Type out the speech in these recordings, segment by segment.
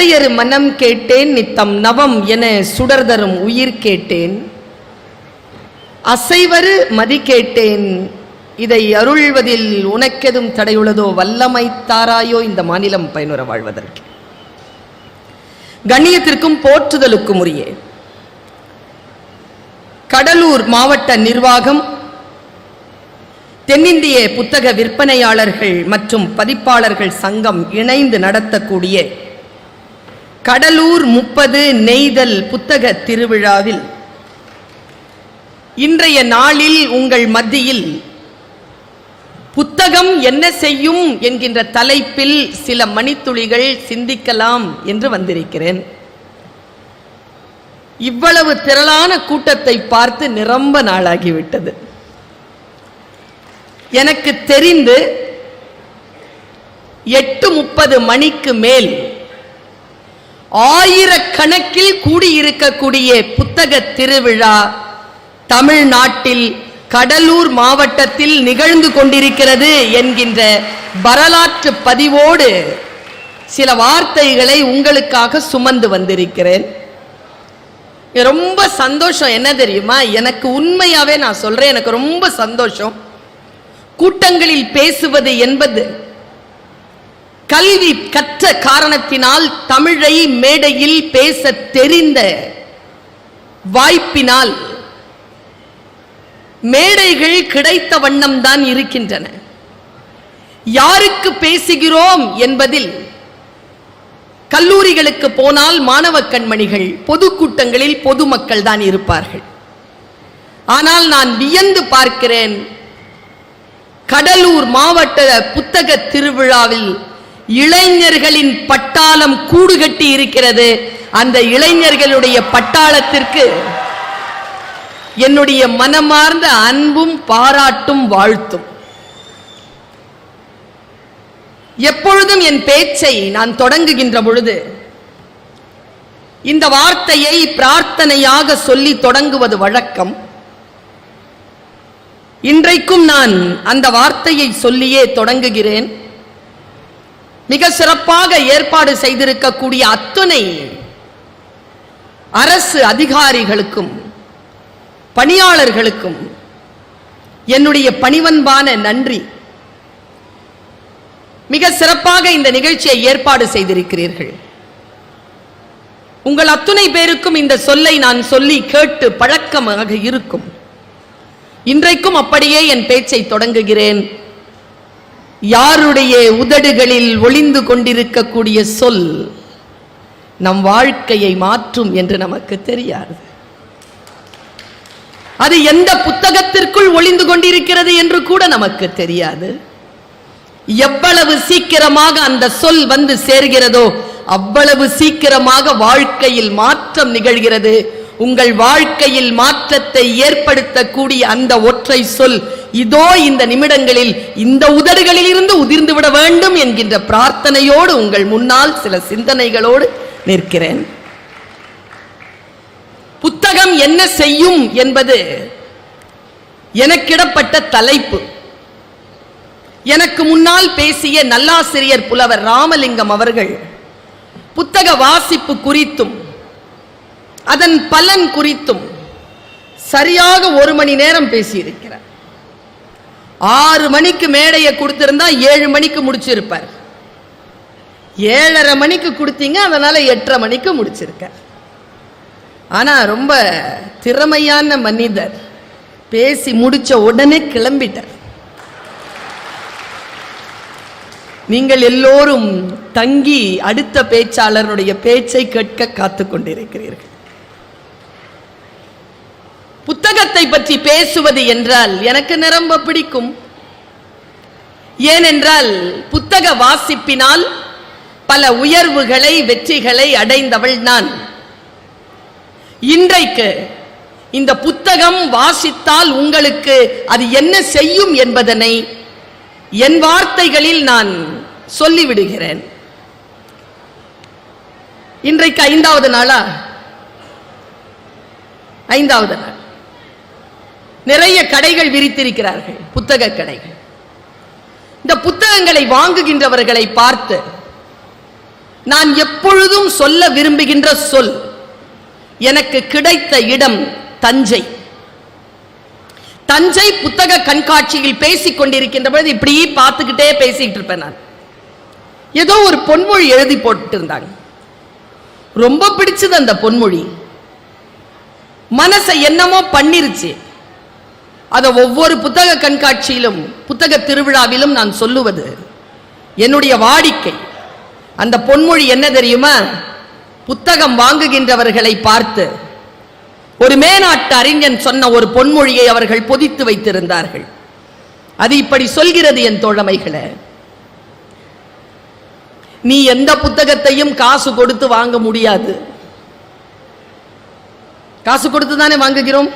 நடையறு மனம் கேட்டேன் நித்தம் நவம் என சுடர்தரும் உயிர் கேட்டேன் அசைவரு மதி கேட்டேன் இதை அருள்வதில் உனக்கெதும் தடையுள்ளதோ வல்லமை தாராயோ இந்த மாநிலம் பயனுற வாழ்வதற்கு. கண்ணியத்திற்கும் போற்றுதலுக்கும் உரிய கடலூர் மாவட்ட நிர்வாகம், தென்னிந்திய புத்தக விற்பனையாளர்கள் மற்றும் பதிப்பாளர்கள் சங்கம் இணைந்து நடத்தக்கூடிய கடலூர் 30 நெய்தல் புத்தக திருவிழாவில் இன்றைய நாளில் உங்கள் மத்தியில் புத்தகம் என்ன செய்யும் என்கின்ற தலைப்பில் சில மணித்துளிகள் சிந்திக்கலாம் என்று வந்திருக்கிறேன். இவ்வளவு திரளான கூட்டத்தை பார்த்து நிரம்ப நாளாகிவிட்டது. எனக்கு தெரிந்து 8:30 மணிக்கு மேல் ஆயிரக்கணக்கில் கூடியிருக்கக்கூடிய புத்தக திருவிழா தமிழ்நாட்டில் கடலூர் மாவட்டத்தில் நிகழ்ந்து கொண்டிருக்கிறது என்கின்ற வரலாற்று பதிவோடு சில வார்த்தைகளை உங்களுக்காக சுமந்து வந்திருக்கிறேன். ரொம்ப சந்தோஷம். என்ன தெரியுமா, எனக்கு உண்மையாவே நான் சொல்றேன், எனக்கு ரொம்ப சந்தோஷம். கூட்டங்களில் பேசுவது என்பது கல்வி கற்ற காரணத்தினால், தமிழை மேடையில் பேச தெரிந்த வாய்ப்பினால் மேடைகள் கிடைத்த வண்ணம் தான் இருக்கின்றன. யாருக்கு பேசுகிறோம் என்பதில் கல்லூரிகளுக்கு போனால் மாணவ கண்மணிகள், பொதுக்கூட்டங்களில் பொதுமக்கள் தான் இருப்பார்கள். ஆனால் நான் வியந்து பார்க்கிறேன், கடலூர் மாவட்ட புத்தக திருவிழாவில் இளைஞர்களின் பட்டாளம் கூடுகட்டி இருக்கிறது. அந்த இளைஞர்களுடைய பட்டாளத்திற்கு என்னுடைய மனமார்ந்த அன்பும் பாராட்டும் வாழ்த்தும். எப்பொழுதும் என் பேச்சை நான் தொடங்குகின்ற பொழுது இந்த வார்த்தையை பிரார்த்தனையாக சொல்லி தொடங்குவது வழக்கம். இன்றைக்கும் நான் அந்த வார்த்தையை சொல்லியே தொடங்குகிறேன். மிக சிறப்பாக ஏற்பாடு செய்திருக்கக்கூடிய அத்துணை அரசு அதிகாரிகளுக்கும் பணியாளர்களுக்கும் என்னுடைய பணிவன்பான நன்றி. மிக சிறப்பாக இந்த நிகழ்ச்சியை ஏற்பாடு செய்திருக்கிறீர்கள். உங்கள் அத்துணை பேருக்கும் இந்த சொல்லை நான் சொல்லி கேட்டு பழக்கமாக இருக்கும். இன்றைக்கும் அப்படியே என் பேச்சை தொடங்குகிறேன். யாருடைய உதடுகளில் ஒளிந்து கொண்டிருக்கக்கூடிய சொல் நம் வாழ்க்கையை மாற்றும் என்று நமக்கு தெரியாது. அது எந்த புத்தகத்திற்குள் ஒளிந்து கொண்டிருக்கிறது என்று கூட நமக்கு தெரியாது. எவ்வளவு சீக்கிரமாக அந்த சொல் வந்து சேர்கிறதோ அவ்வளவு சீக்கிரமாக வாழ்க்கையில் மாற்றம் நிகழ்கிறது. உங்கள் வாழ்க்கையில் மாற்றத்தை ஏற்படுத்தக்கூடிய அந்த ஒற்றை சொல் இதோ இந்த நிமிடங்களில் இந்த உதடுகளில் இருந்து உதிர்ந்து விட வேண்டும் என்கின்ற பிரார்த்தனையோடு உங்கள் முன்னால் சில சிந்தனைகளோடு நிற்கிறேன். புத்தகம் என்ன செய்யும் என்பது எனக்கிடப்பட்ட தலைப்பு. எனக்கு முன்னால் பேசிய நல்லாசிரியர் புலவர் ராமலிங்கம் அவர்கள் புத்தக வாசிப்பு குறித்தும் அதன் பலன் குறித்தும் சரியாக 1 மணி நேரம் பேசியிருக்கிறார். 6 மணிக்கு மேடையை கொடுத்திருந்தா 7 மணிக்கு முடிச்சிருப்பார். 7:30 மணிக்கு கொடுத்தீங்க, அதனால 8:30 மணிக்கு முடிச்சிருக்க. ஆனா ரொம்ப திறமையான மனிதர். பேசி முடிச்ச உடனே கிளம்பிட்டார். நீங்கள் எல்லோரும் தங்கி அடுத்த பேச்சாளருடைய பேச்சை கேட்க காத்து கொண்டிருக்கிறீர்கள். புத்தகத்தை பற்றி பேசுவது என்றால் எனக்கு நிரம்ப பிடிக்கும். ஏனென்றால் புத்தக வாசிப்பினால் பல உயர்வுகளை வெற்றிகளை அடைந்தவள் நான். இன்றைக்கு இந்த புத்தகம் வாசித்தால் உங்களுக்கு அது என்ன செய்யும் என்பதனை என் வார்த்தைகளில் நான் சொல்லிவிடுகிறேன். இன்றைக்கு 5வது நாளா? 5வது நாள். நிறைய கடைகள் விரித்திருக்கிறார்கள், புத்தக கடைகள். இந்த புத்தகங்களை வாங்குகின்றவர்களை பார்த்து நான் எப்பொழுதும் சொல்ல விரும்புகின்ற சொல். எனக்கு கிடைத்த இடம் தஞ்சை. தஞ்சை புத்தக கண்காட்சியில் பேசிக் கொண்டிருக்கின்ற பொழுது இப்படி பார்த்துக்கிட்டே பேசிட்டு இருப்பேன். நான் ஏதோ ஒரு பொன்மொழி எழுதி போட்டு இருந்தாங்க. ரொம்ப பிடிச்சது அந்த பொன்மொழி. மனசை என்னமோ பண்ணிருச்சு. அதை ஒவ்வொரு புத்தக கண்காட்சியிலும் புத்தக திருவிழாவிலும் நான் சொல்லுவது என்னுடைய வாடிக்கை. அந்த பொன்மொழி என்ன தெரியுமா? புத்தகம் வாங்குகின்றவர்களை பார்த்து ஒரு மேனாட்டு அறிஞன் சொன்ன ஒரு பொன்மொழியை அவர்கள் பொதித்து வைத்திருந்தார்கள். அது இப்படி சொல்கிறது, என் தோழமைகளே, நீ எந்த புத்தகத்தையும் காசு கொடுத்து வாங்க முடியாது. காசு கொடுத்து தானே வாங்குகிறோம்.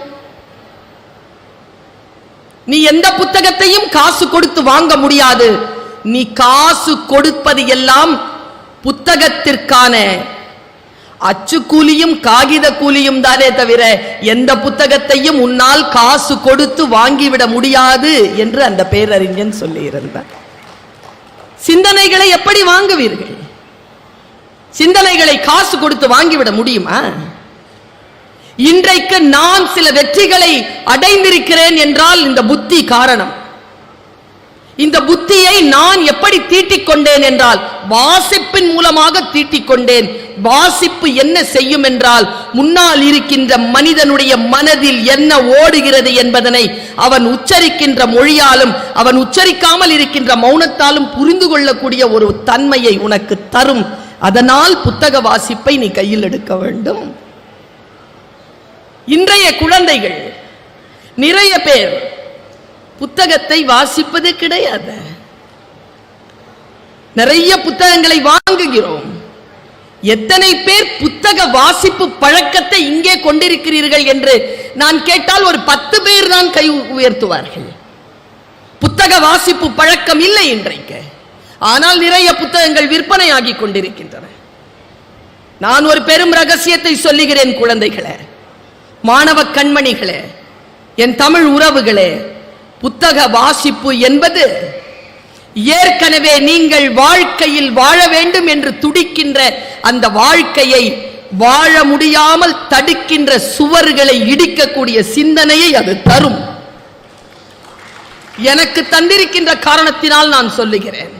நீ எந்த புத்தகத்தையும் காசு கொடுத்து வாங்க முடியாது. நீ காசு கொடுப்பது எல்லாம் புத்தகத்திற்கான அச்சு கூலியும் காகித கூலியும் தானே தவிர எந்த புத்தகத்தையும் உன்னால் காசு கொடுத்து வாங்கிவிட முடியாது என்று அந்த பேரறிஞன் சொல்லி இருந்தார். சிந்தனைகளை எப்படி வாங்குவீர்கள்? சிந்தனைகளை காசு கொடுத்து வாங்கிவிட முடியுமா? இன்றைக்கு நான் சில வெற்றிகளை அடைந்திருக்கிறேன் என்றால் இந்த புத்தி காரணம். இந்த புத்தியை நான் எப்படி தீட்டிக் கொண்டேன் என்றால் வாசிப்பின் மூலமாக தீட்டிக் கொண்டேன். வாசிப்பு என்ன செய்யும் என்றால் முன்னால் இருக்கின்ற மனிதனுடைய மனதில் என்ன ஓடுகிறது என்பதனை அவன் உச்சரிக்கின்ற மொழியாலும் அவன் உச்சரிக்காமல் இருக்கின்ற மௌனத்தாலும் புரிந்து கொள்ளக்கூடிய ஒரு தன்மையை உனக்கு தரும். அதனால் புத்தக வாசிப்பை நீ கையில் எடுக்க வேண்டும். இன்றைய குழந்தைகள் நிறைய பேர் புத்தகத்தை வாசிப்பது கிடையாது. நிறைய புத்தகங்களை வாங்குகிறோம். எத்தனை பேர் புத்தக வாசிப்பு பழக்கத்தை இங்கே கொண்டிருக்கிறீர்கள் என்று நான் கேட்டால் ஒரு 10 பேர் தான் கை உயர்த்துவார்கள். புத்தக வாசிப்பு பழக்கம் இல்லை இன்றைக்கு. ஆனால் நிறைய புத்தகங்கள் விற்பனையாகி கொண்டிருக்கின்றன. நான் ஒரு பெரும் ரகசியத்தை சொல்லுகிறேன் குழந்தைகளே, மாணவ கண்மணிகளே, என் தமிழ் உறவுகளே, புத்தக வாசிப்பு என்பது ஏற்கனவே நீங்கள் வாழ்க்கையில் வாழ வேண்டும் என்று துடிக்கின்ற அந்த வாழ்க்கையை வாழ முடியாமல் தடுக்கின்ற சுவர்களை இடிக்கக்கூடிய சிந்தனையை அது தரும். எனக்கு தந்திருக்கின்ற காரணத்தினால் நான் சொல்லுகிறேன்.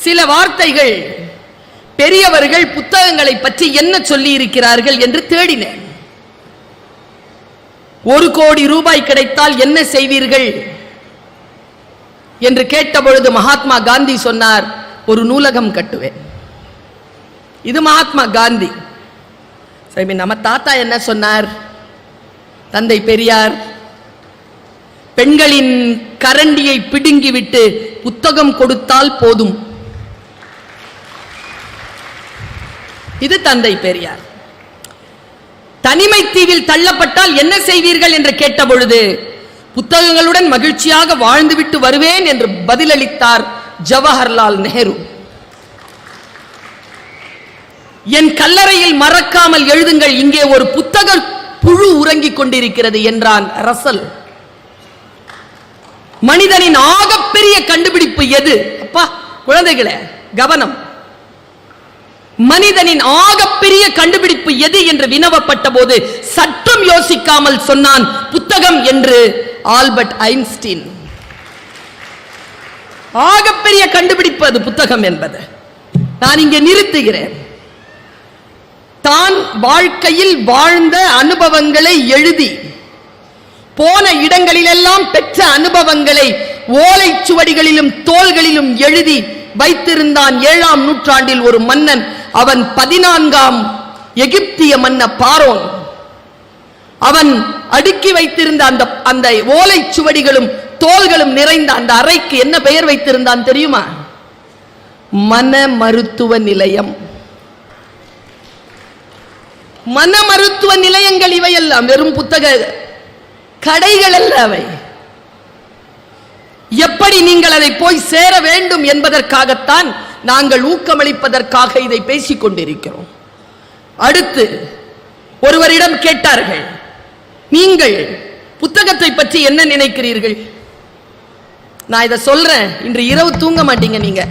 சில வார்த்தைகள் பெரியவர்கள் புத்தகங்களை பற்றி என்ன சொல்லி இருக்கிறார்கள் என்று தேடினேன். 1 கோடி ரூபாய் கிடைத்தால் என்ன செய்வீர்கள் என்று கேட்டபொழுது மகாத்மா காந்தி சொன்னார், ஒரு நூலகம் கட்டுவேன். இது மகாத்மா காந்தி. சரி, நம்ம தாத்தா என்ன சொன்னார்? தந்தை பெரியார் பெண்களின் கரண்டியை பிடுங்கிவிட்டு புத்தகம் கொடுத்தால் போதும். இது தந்தை பெரியார். தனிமை தீவில் தள்ளப்பட்டால் என்ன செய்வீர்கள் என்று கேட்டபொழுது புத்தகங்களுடன் மகிழ்ச்சியாக வாழ்ந்துவிட்டு வருவேன் என்று பதிலளித்தார் ஜவஹர்லால் நேரு. என் கல்லறையில் மறக்காமல் எழுதுங்கள், இங்கே ஒரு புத்தக புழு உறங்கிக் கொண்டிருக்கிறது என்றான் ரசல். மனிதனின் ஆகப்பெரிய கண்டுபிடிப்பு எது? அப்பா குழந்தைகளே கவனம். மனிதனின் ஆகப்பெரிய கண்டுபிடிப்பு எது என்று வினவப்பட்ட போது சற்றும் யோசிக்காமல் சொன்னான் புத்தகம் என்று ஆல்பர்ட் ஐன்ஸ்டீன். ஆகப்பெரிய கண்டுபிடிப்பு அது புத்தகம் என்பது. நான் இங்கே நிறுத்துகிறேன். தான் வாழ்க்கையில் வாழ்ந்த அனுபவங்களை எழுதி போன இடங்களிலெல்லாம் பெற்ற அனுபவங்களை ஓலைச்சுவடிகளிலும் தோள்களிலும் எழுதி வைத்திருந்தான் 7ஆம் நூற்றாண்டில் ஒரு மன்னன். அவன் 14ஆம் எகிப்திய மன்ன பாரோன். அவன் அடுக்கி வைத்திருந்த அந்த ஓலைச்சுவடிகளும் தோள்களும் நிறைந்த அந்த அறைக்கு என்ன பெயர் வைத்திருந்தான் தெரியுமா? மன மருத்துவ நிலையம். மன மருத்துவ நிலையங்கள் இவையெல்லாம் வெறும் புத்தக கடைகள் அல்ல. அவை எப்படி நீங்கள் அதை போய் சேர வேண்டும் என்பதற்காகத்தான் நாங்கள் ஊக்கமளிப்பதற்காக இதை பேசிக் கொண்டிருக்கிறோம். அடுத்து ஒருவரிடம் கேட்டார்கள், நீங்கள் புத்தகத்தை பற்றி என்ன நினைக்கிறீர்கள்? நான் இதை சொல்றேன், இன்று இரவு தூங்க மாட்டீங்க. நீங்க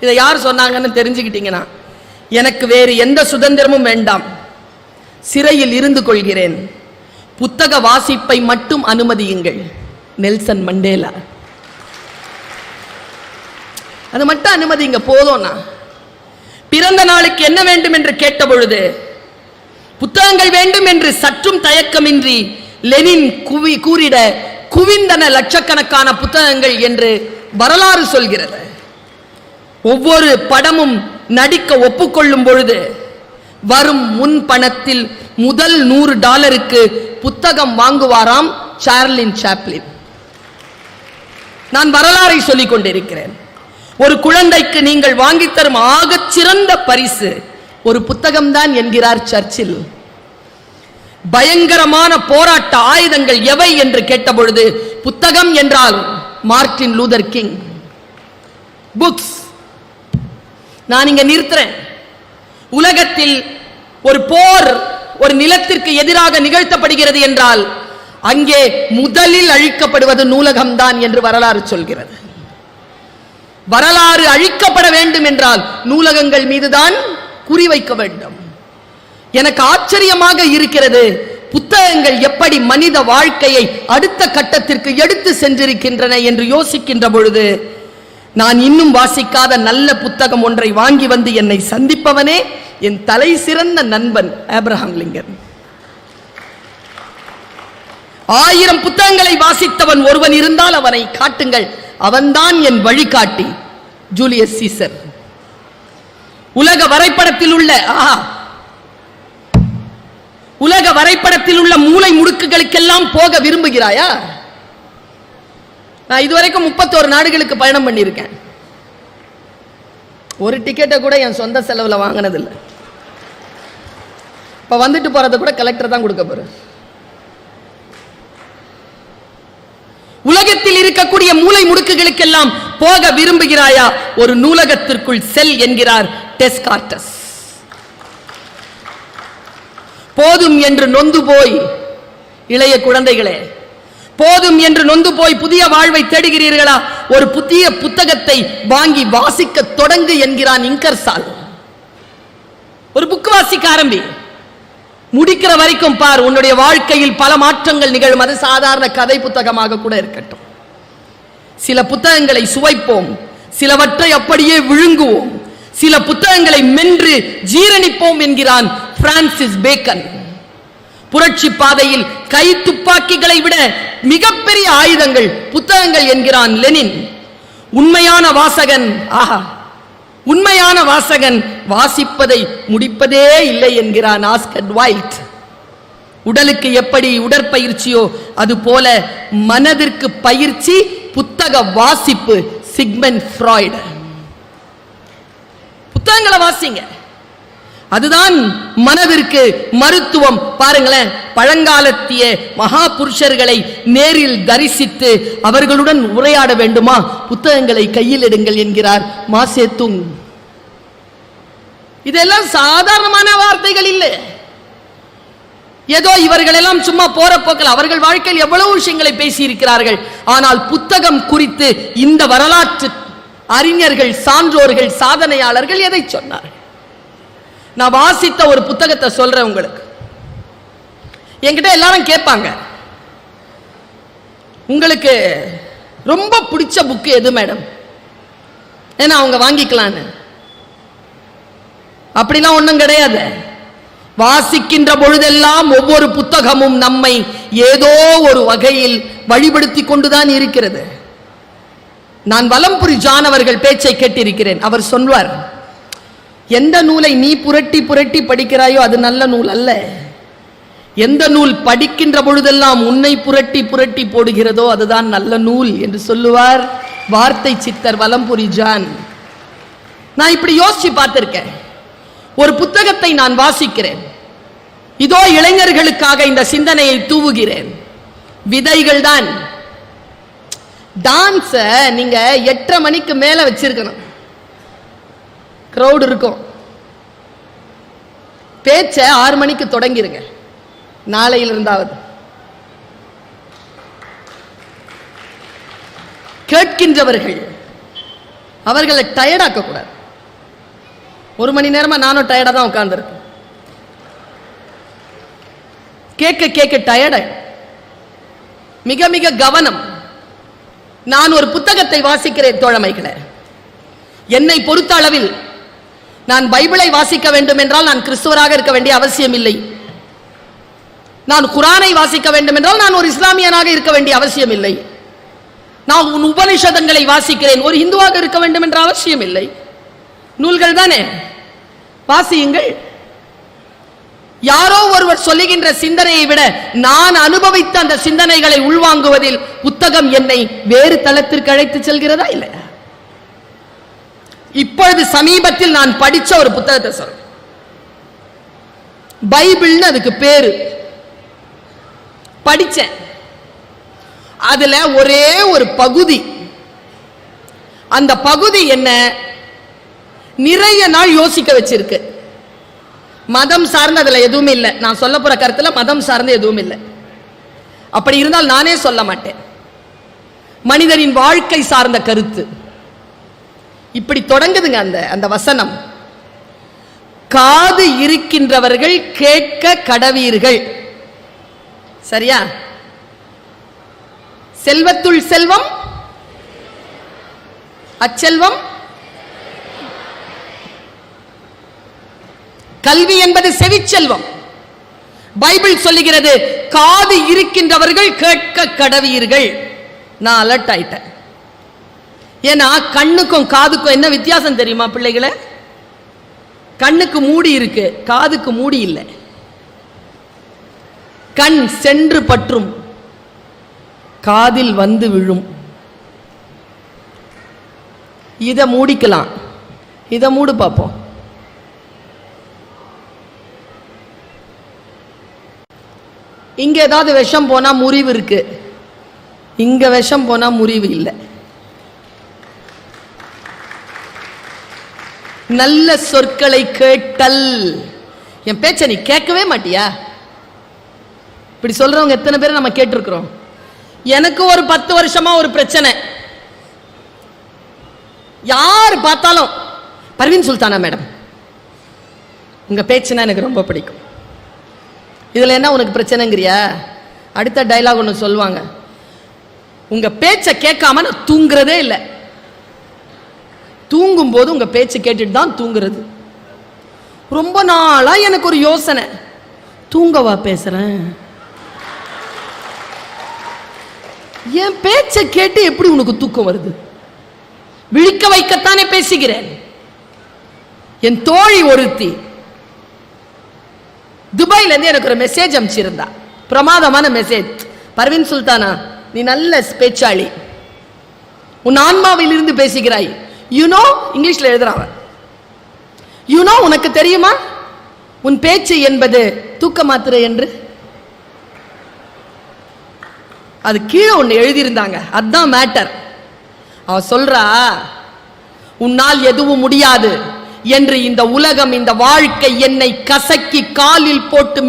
இதை யார் சொன்னாங்கன்னு தெரிஞ்சுக்கிட்டீங்கன்னா எனக்கு வேறு எந்த சுதந்திரமும் வேண்டாம், சிறையில் இருந்து கொள்கிறேன், புத்தக வாசிப்பை மட்டும் அனுமதியுங்கள். Nelson Mandela. அது மட்டும் அனுமதிங்க போதும்னா. பிறந்த நாளுக்கு என்ன வேண்டும் என்று கேட்ட பொழுது புத்தகங்கள் வேண்டும் என்று சற்றும் தயக்கமின்றி லெனின் கூறிட குவிந்தன லட்சக்கணக்கான புத்தகங்கள் என்று வரலாறு சொல்கிறது. ஒவ்வொரு படமும் நடிக்க ஒப்புக்கொள்ளும் பொழுது வரும் முன் பணத்தில் முதல் $100 புத்தகம் வாங்குவாராம் சார்லின் சாப்ளின். நான் வரலாறை சொல்லிக் கொண்டிருக்கிறேன். ஒரு குழந்தைக்கு நீங்கள் வாங்கி தரும் ஆகச் சிறந்த பரிசு ஒரு புத்தகம்தான் என்கிறார் சர்ச்சில். பயங்கரமான போராட்ட ஆயுதங்கள் எவை என்று கேட்டபொழுது புத்தகம் என்றால் மார்ட்டின் லூதர் கிங். புக்ஸ். நான் இங்க நிறுத்துறேன். உலகத்தில் ஒரு போர் ஒரு நிலத்திற்கு எதிராக நிகழ்த்தப்படுகிறது என்றால் அங்கே முதலில் அழிக்கப்படுவது நூலகம்தான் என்று வரலாறு சொல்கிறது. வரலாறு அழிக்கப்பட வேண்டும் என்றால் நூலகங்கள் மீதுதான் குறிவைக்க வேண்டும். எனக்கு ஆச்சரியமாக இருக்கிறது, புத்தகங்கள் எப்படி மனித வாழ்க்கையை அடுத்த கட்டத்திற்கு எடுத்து சென்றிருக்கின்றன என்று யோசிக்கின்ற பொழுது நான் இன்னும் வாசிக்காத நல்ல புத்தகம் ஒன்றை வாங்கி வந்து என்னை சந்திப்பவனே என் தலை சிறந்த நண்பன் ஆபிரகாம் லிங்கன். 1000 புத்தகங்களை வாசித்தவன் ஒருவன் இருந்தால் அவனை காட்டுங்கள், அவன்தான் என் வழிகாட்டி. Julius Caesar. உலக வரைபடத்தில் உள்ள மூலை முடுக்குகளுக்கெல்லாம் போக விரும்புகிறாயா? நான் இதுவரைக்கும் 31 நாடுகளுக்கு பயணம் பண்ணியிருக்கேன். ஒரு டிக்கெட்டை கூட என் சொந்த செலவுல வாங்கினதில்லை. இப்ப வந்துட்டு போறது கூட கலெக்டர் தான் கொடுக்க போற. உலகத்தில் இருக்கக்கூடிய மூலை முடுக்குகளுக்கெல்லாம் போக விரும்புகிறாயா? ஒரு நூலகத்திற்குள் செல் என்கிறார் டெஸ்கார்டஸ். போதும் என்று நொந்து போய் இளைய குழந்தைகளே, போதும் என்று நொந்து போய் புதிய வாழ்வை தேடுகிறீர்களா? ஒரு புதிய புத்தகத்தை வாங்கி வாசிக்க தொடங்கு என்கிறான் இங்கர்சால். ஒரு புக் வாசிக்க ஆரம்பி, முடிக்கிற வரைக்கும் பார், உன்னுடைய வாழ்க்கையில் பல மாற்றங்கள் நிகழும். அது சாதாரண கதை புத்தகமாக கூட இருக்கட்டும். சில புத்தகங்களை சுவைப்போம், சிலவற்றை அப்படியே விழுங்குவோம், சில புத்தகங்களை மென்று ஜீரணிப்போம் என்கிறான் பிரான்சிஸ் பேக்கன். புரட்சி பாதையில் கை துப்பாக்கிகளை விட மிகப்பெரிய ஆயுதங்கள் புத்தகங்கள் என்கிறான் லெனின். உண்மையான வாசகன் வாசிப்பதை முடிப்பதே இல்லை என்கிறான் ஆஸ்கர் வைல்ட். உடலுக்கு எப்படி உடற்பயிற்சியோ அது போல மனதிற்கு பயிற்சி புத்தக வாசிப்பு. Sigmund Freud. புத்தகங்களை வாசிங்க, அதுதான் மனதிற்கு மருத்துவம். பாருங்களேன், பழங்காலத்திய மகா புருஷர்களை நேரில் தரிசித்து அவர்களுடன் உரையாட வேண்டுமா? புத்தகங்களை கையில் எடுங்கள் என்கிறார் மாசேத்துங். இதெல்லாம் சாதாரணமான வார்த்தைகள் இல்லை. ஏதோ இவர்கள் எல்லாம் சும்மா போற போக்கில் அவர்கள் வாழ்க்கையில் எவ்வளவு விஷயங்களை பேசி இருக்கிறார்கள். ஆனால் புத்தகம் குறித்து இந்த வரலாற்று அறிஞர்கள், சான்றோர்கள், சாதனையாளர்கள் எதை சொன்னார்கள்? நான் வாசித்த ஒரு புத்தகத்தை சொல்றேன் உங்களுக்கு. என்கிட்ட எல்லாரும் கேட்பாங்க, உங்களுக்கு ரொம்ப பிடிச்ச புக்கு எது மேடம்? ஏன்னா அவங்க வாங்கிக்கலான்னு. அப்படிலாம் ஒண்ணும் கிடையாது. வாசிக்கின்ற பொழுதெல்லாம் ஒவ்வொரு புத்தகமும் நம்மை ஏதோ ஒரு வகையில் வழிபடுத்தி கொண்டுதான் இருக்கிறது. நான் வலம்புரி ஜான் அவர்கள் பேச்சை கேட்டிருக்கிறேன். அவர் சொல்வார், எந்த நூலை நீ புரட்டி புரட்டி படிக்கிறாயோ அது நல்ல நூல் அல்ல. எந்த நூல் படிக்கின்ற பொழுதெல்லாம் உன்னை புரட்டி புரட்டி போடுகிறதோ அதுதான் நல்ல நூல் என்று சொல்லுவார் வார்த்தை சித்தர் வலம்புரி ஜான். நான் இப்படி யோசிச்சு பார்த்திருக்கேன். ஒரு புத்தகத்தை நான் வாசிக்கிறேன், இதோ இளைஞர்களுக்காக இந்த சிந்தனையை தூவுகிறேன். விதைகள் தான். டான்ஸ நீங்க 8:30 மணிக்கு மேல வச்சிருக்கணும், கிரௌட் இருக்கும். பேச்ச 6 மணிக்கு தொடங்கிருங்க, நாளையில் இருந்தாவது. கேட்கின்றவர்கள் அவர்களை டயர்டாக்க கூடாது. 1 மணி நேரமா நானும் டயர்டா தான் உட்கார்ந்துருக்கேன். கேட்க டயர்டு. மிக மிக கவனம். நான் ஒரு புத்தகத்தை வாசிக்கிறேன் தோழமைகளே. என்னை பொறுத்த அளவில் நான் பைபிளை வாசிக்க வேண்டும் என்றால் நான் கிறிஸ்துவராக இருக்க வேண்டிய அவசியம் இல்லை. நான் குரானை வாசிக்க வேண்டும் என்றால் நான் ஒரு இஸ்லாமியனாக இருக்க வேண்டிய அவசியம் இல்லை. நான் உபனிஷதங்களை வாசிக்கிறேன், ஒரு இந்துவாக இருக்க வேண்டும் என்ற அவசியம் இல்லை. நூல்கள் தானே, வாசியுங்கள். யாரோ ஒருவர் சொல்லுகின்ற சிந்தனையை விட நான் அனுபவித்த அந்த சிந்தனைகளை உள்வாங்குவதில் புத்தகம் என்னை வேறு தளத்திற்கு அழைத்து செல்கிறதா இல்லையா? இப்பொழுது சமீபத்தில் நான் படிச்ச ஒரு புத்தகத்தை சொல்றேன். பைபிள்னு அதுக்கு பேரு. படிச்சேன். அதுல ஒரே ஒரு பகுதி, அந்த பகுதி என்ன நிறைய நாள் யோசிக்க வச்சிருக்கு. மதம் சார்ந்த அதுல எதுவுமே இல்லை. நான் சொல்ல போற கருத்துல மதம் சார்ந்த எதுவும் இல்லை. அப்படி இருந்தால் நானே சொல்ல மாட்டேன். மனிதனின் வாழ்க்கை சார்ந்த கருத்து. இப்படி தொடங்குதுங்க அந்த வசனம். காது இருக்கின்றவர்கள் கேட்க கடவீர்கள். சரியா? செல்வத்துள் செல்வம் அச்செல்வம். கல்வி என்பது செவிச்செல்வம். பைபிள் சொல்லுகிறது காது இருக்கின்றவர்கள் கேட்க கடவீர்கள். நான் அலர்ட் ஆயிட்டேன். ஏன்னா கண்ணுக்கும் காதுக்கும் என்ன வித்தியாசம் தெரியுமா பிள்ளைகளை? கண்ணுக்கு மூடி இருக்கு, காதுக்கு மூடி இல்லை. கண் சென்று பற்றும், காதில் வந்து விழும். இத மூடிக்கலாம், இத மூடு பார்ப்போம். இங்க ஏதாவது விஷம் போனா முறிவு இருக்கு, இங்க விஷம் போனா முறிவு இல்லை. நல்ல சொற்களை கேட்டல். என் பேச்ச நீ கேட்கவே மாட்டியா? இப்படி சொல்றவங்க எத்தனை பேரை நம்ம கேட்டிருக்கிறோம். எனக்கு ஒரு 10 வருஷமா ஒரு பிரச்சனை. யார் பார்த்தாலும் பர்வீன் சுல்தானா மேடம், உங்க பேச்சுனா எனக்கு ரொம்ப பிடிக்கும். இதுல என்ன உனக்கு பிரச்சனைங்கிறியா? அடுத்த டைலாக் ஒன்று சொல்லுவாங்க, உங்க பேச்சை கேட்காம நான் தூங்குறதே இல்லை. தூங்கும் போது உங்க பேச்சு கேட்டுட்டு தான் தூங்குறது. ரொம்ப நாளா எனக்கு ஒரு யோசனை, தூங்கவா பேசுறேன்? என் பேச்சை கேட்டு எப்படி உனக்கு தூக்கம் வருது? விழிக்க வைக்கத்தானே பேசுகிறேன். என் தோழி ஒருத்தி துபாயில இருந்து எனக்கு ஒரு மெசேஜ் அனுப்பிச்சிருந்தா, பிரமாதமான மெசேஜ். பர்வீன் சுல்தானா, நீ நல்ல பேச்சாளி, உன் ஆன்மாவில் இருந்து பேசுகிறாய். யூனோ, இங்கிலீஷ்ல எழுதுறாங்க, யூனோ உனக்கு தெரியுமா உன் பேச்சு என்பது தூக்க மாத்திரை என்று. அது கீழே ஒன்று எழுதியிருந்தாங்க, அதுதான் மேட்டர். அவ சொல்றா, உன்னால் எதுவும் முடியாது என்று இந்த உலகம், இந்த வாழ்க்கை என்னை கசக்கி காலில் போட்டு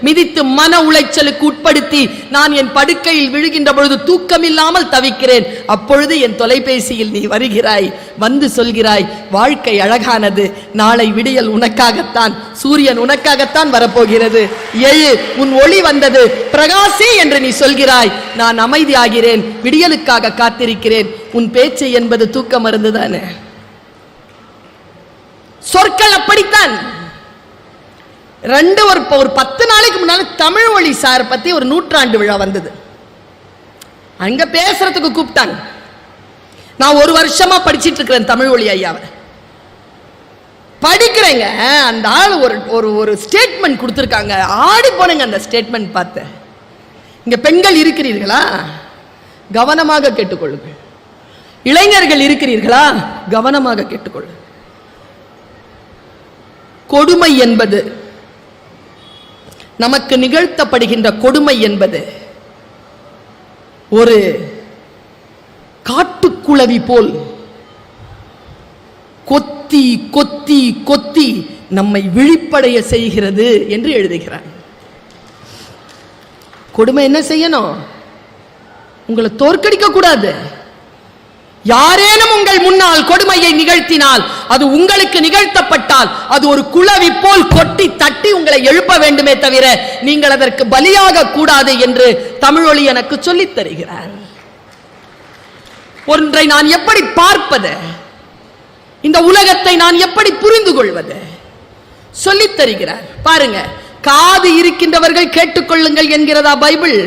மிதித்து மன உளைச்சலுக்கு உட்படுத்தி நான் என் படுக்கையில் விழுகின்ற பொழுது தூக்கமில்லாமல் தவிக்கிறேன். அப்பொழுது என் தொலைபேசியில் நீ வருகிறாய், வந்து சொல்கிறாய், வாழ்க்கை அழகானது, நாளை விடியல் உனக்காகத்தான், சூரியன் உனக்காகத்தான் வரப்போகிறது, எழு, உன் ஒளி வந்தது, பிரகாசி என்று நீ சொல்கிறாய். நான் அமைதியாகிறேன், விடியலுக்காக காத்திருக்கிறேன். உன் பேச்சு என்பது தூக்க மருந்து தானே. சொற்கள் அப்படித்தான். ஒரு 10 நாளைக்கு முன்னால தமிழ் வழி சார் பத்தி ஒரு 100ஆண்டு விழா வந்தது. அங்க பேசுறதுக்கு கூப்பிட்டாங்க. நான் 1 வருஷமா படிச்சிட்டு இருக்கிறேன் தமிழ் வழி ஐயாவை. படிக்கிறேங்க. அந்த ஆள் ஒரு ஸ்டேட்மெண்ட் கொடுத்திருக்காங்க. ஆடி போனங்க அந்த ஸ்டேட்மெண்ட் பார்த்து. இங்க பெண்கள் இருக்கிறீர்களா? கவனமாக கேட்டுக்கொள்ளுங்கள். இளைஞர்கள் இருக்கிறீர்களா? கவனமாக கேட்டுக்கொள்ளுங்கள். கொடுமை என்பது, நமக்கு நிகழ்த்தப்படுகின்ற கொடுமை என்பது ஒரு காட்டுக்குளவி போல் கொத்தி கொத்தி கொத்தி நம்மை விழிப்படைய செய்கிறது என்று எழுதுகிறார். கொடுமை என்ன செய்யணும்? உங்களை தோற்கடிக்க கூடாது. யாரேனும் உங்கள் முன்னால் கொடுமையை நிகழ்த்தினால், அது உங்களுக்கு நிகழ்த்தப்பட்டால், அது ஒரு குளவி போல் கொட்டி தட்டி உங்களை எழுப்ப வேண்டுமே தவிர நீங்கள் அதற்கு பலியாக கூடாது என்று தமிழொலி எனக்கு சொல்லித் தருகிறார். ஒன்றை நான் எப்படி பார்ப்பது, இந்த உலகத்தை நான் எப்படி புரிந்து கொள்வது சொல்லித் தருகிறார். பாருங்க, காது இருக்கின்றவர்கள் கேட்டுக்கொள்ளுங்கள் என்கிறதா பைபிள்.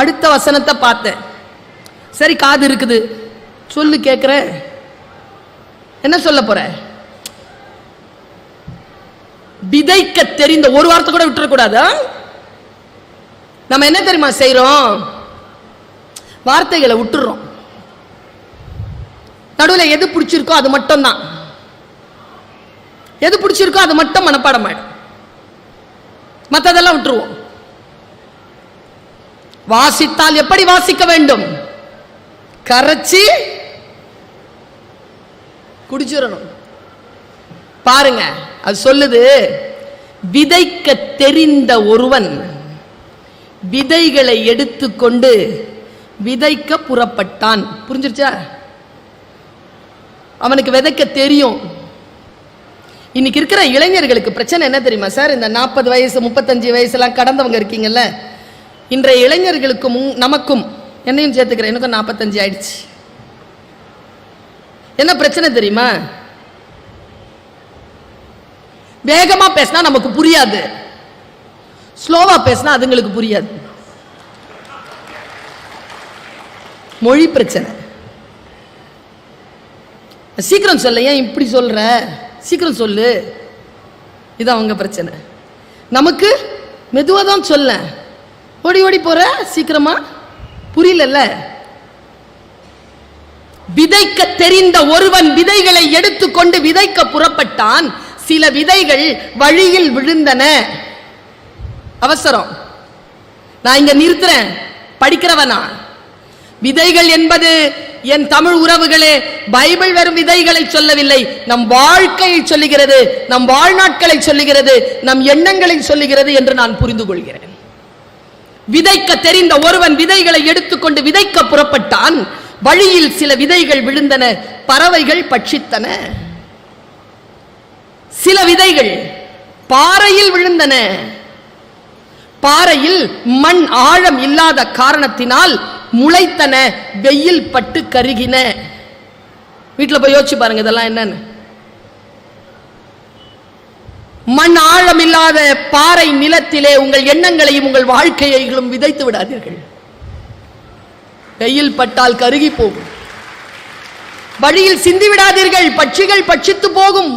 அடுத்த வசனத்தை பார்த்தேன். சரி, காது இருக்குது, சொல்லு, கேட்கிற, என்ன சொல்ல போற? விதைக்க தெரிந்த, ஒரு வார்த்தை கூட விட்டுறக்கூடாது. நம்ம என்ன தெரியுமா செய்யறோம்? வார்த்தைகளை விட்டுறோம். நடுவில் எது பிடிச்சிருக்கோ அது மட்டும் தான், எது பிடிச்சிருக்கோ அது மட்டும் மனப்பாடம் ஆயிடும், மற்றதெல்லாம் விட்டுருவோம். வாசித்தால் எப்படி வாசிக்க வேண்டும்? கரைச்சி குடிச்சிடணும். பாருங்க, அது சொல்லுது, விதைக்க தெரிந்த ஒருவன் விதைகளை எடுத்துக்கொண்டு விதைக்க புறப்பட்டான். புரிஞ்சிருச்சா? அவனுக்கு விதைக்க தெரியும். இன்னைக்கு இருக்கிற இளைஞர்களுக்கு பிரச்சனை என்ன தெரியுமா சார்? இந்த 40 வயசு 35 வயசுலாம் கடந்தவங்க இருக்கீங்கல்ல, இன்றைய இளைஞர்களுக்கும் நமக்கும், என்னையும் சேர்த்துக்கிறேன், எனக்கும் 45 ஆயிடுச்சு. என்ன பிரச்சனை தெரியுமா? வேகமா பேசினா நமக்கு புரியாது, ஸ்லோவா பேசினா அதுங்களுக்கு புரியாது. மொழி பிரச்சனை. சீக்கிரம் சொல்ல, ஏன் இப்படி சொல்ற, சீக்கிரம் சொல்லு, இது அவங்க பிரச்சனை. நமக்கு மெதுவா தான் சொல்ல, ஓடி ஓடி போற, சீக்கிரமா புரியல. விதைக்க தெரிந்த ஒருவன் விதைகளை எடுத்துக்கொண்டு விதைக்க புறப்பட்டான். சில விதைகள் வழியில் விழுந்தன. அவசரம், நான் இங்க நிறுத்துறேன், படிக்கிறவனா? விதைகள் என்பது என் தமிழ் உறவுகளே, பைபிள் வெறும் விதைகளை சொல்லவில்லை, நம் வாழ்க்கையை சொல்லுகிறது, நம் வாழ்நாட்களை சொல்லுகிறது, நம் எண்ணங்களை சொல்லுகிறது என்று நான் புரிந்து கொள்கிறேன். விதைக்க தெரிந்த ஒருவன் விதைகளை எடுத்துக்கொண்டு விதைக்க புறப்பட்டான். வழியில் சில விதைகள் விழுந்தன, பறவைகள் பட்சித்தன. சில விதைகள் பாறையில் விழுந்தன. பாறையில் மண் ஆழம் இல்லாத காரணத்தினால் முளைத்தன, வெயில் பட்டு கருகின. வீட்டில் போய் யோசிச்சு பாருங்க இதெல்லாம் என்னன்னு. மண் ஆழம் இல்லாத பாறை நிலத்திலே உங்கள் எண்ணங்களையும் உங்கள் வாழ்க்கையையும் விதைத்து விடாதீர்கள். வெயில் பட்டால் கருகி போகும். வழியில் சிந்தி விடாதீர்கள், பட்சிகள் பட்சித்து போகும்.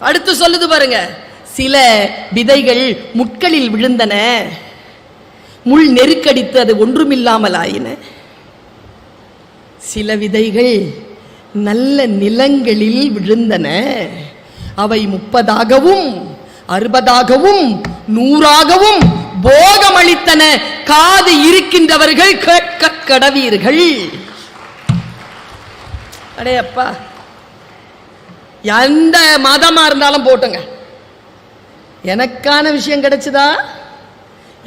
அடுத்து சொல்லுது பாருங்க, சில விதைகள் முட்களில் விழுந்தன, முள் நெருக்கடித்து அது ஒன்றுமில்லாமல் ஆயின. சில விதைகள் நல்ல நிலங்களில் விழுந்தன, அவை 30ஆகவும் 60ஆகவும் 100ஆகவும் போகமளித்தன. காது இருக்கின்றவர்கள் கேட்க கடவீர்கள். அடே அப்பா, எந்த மதமா இருந்தாலும் போட்டுங்க, எனக்கான விஷயம் கிடைச்சதா,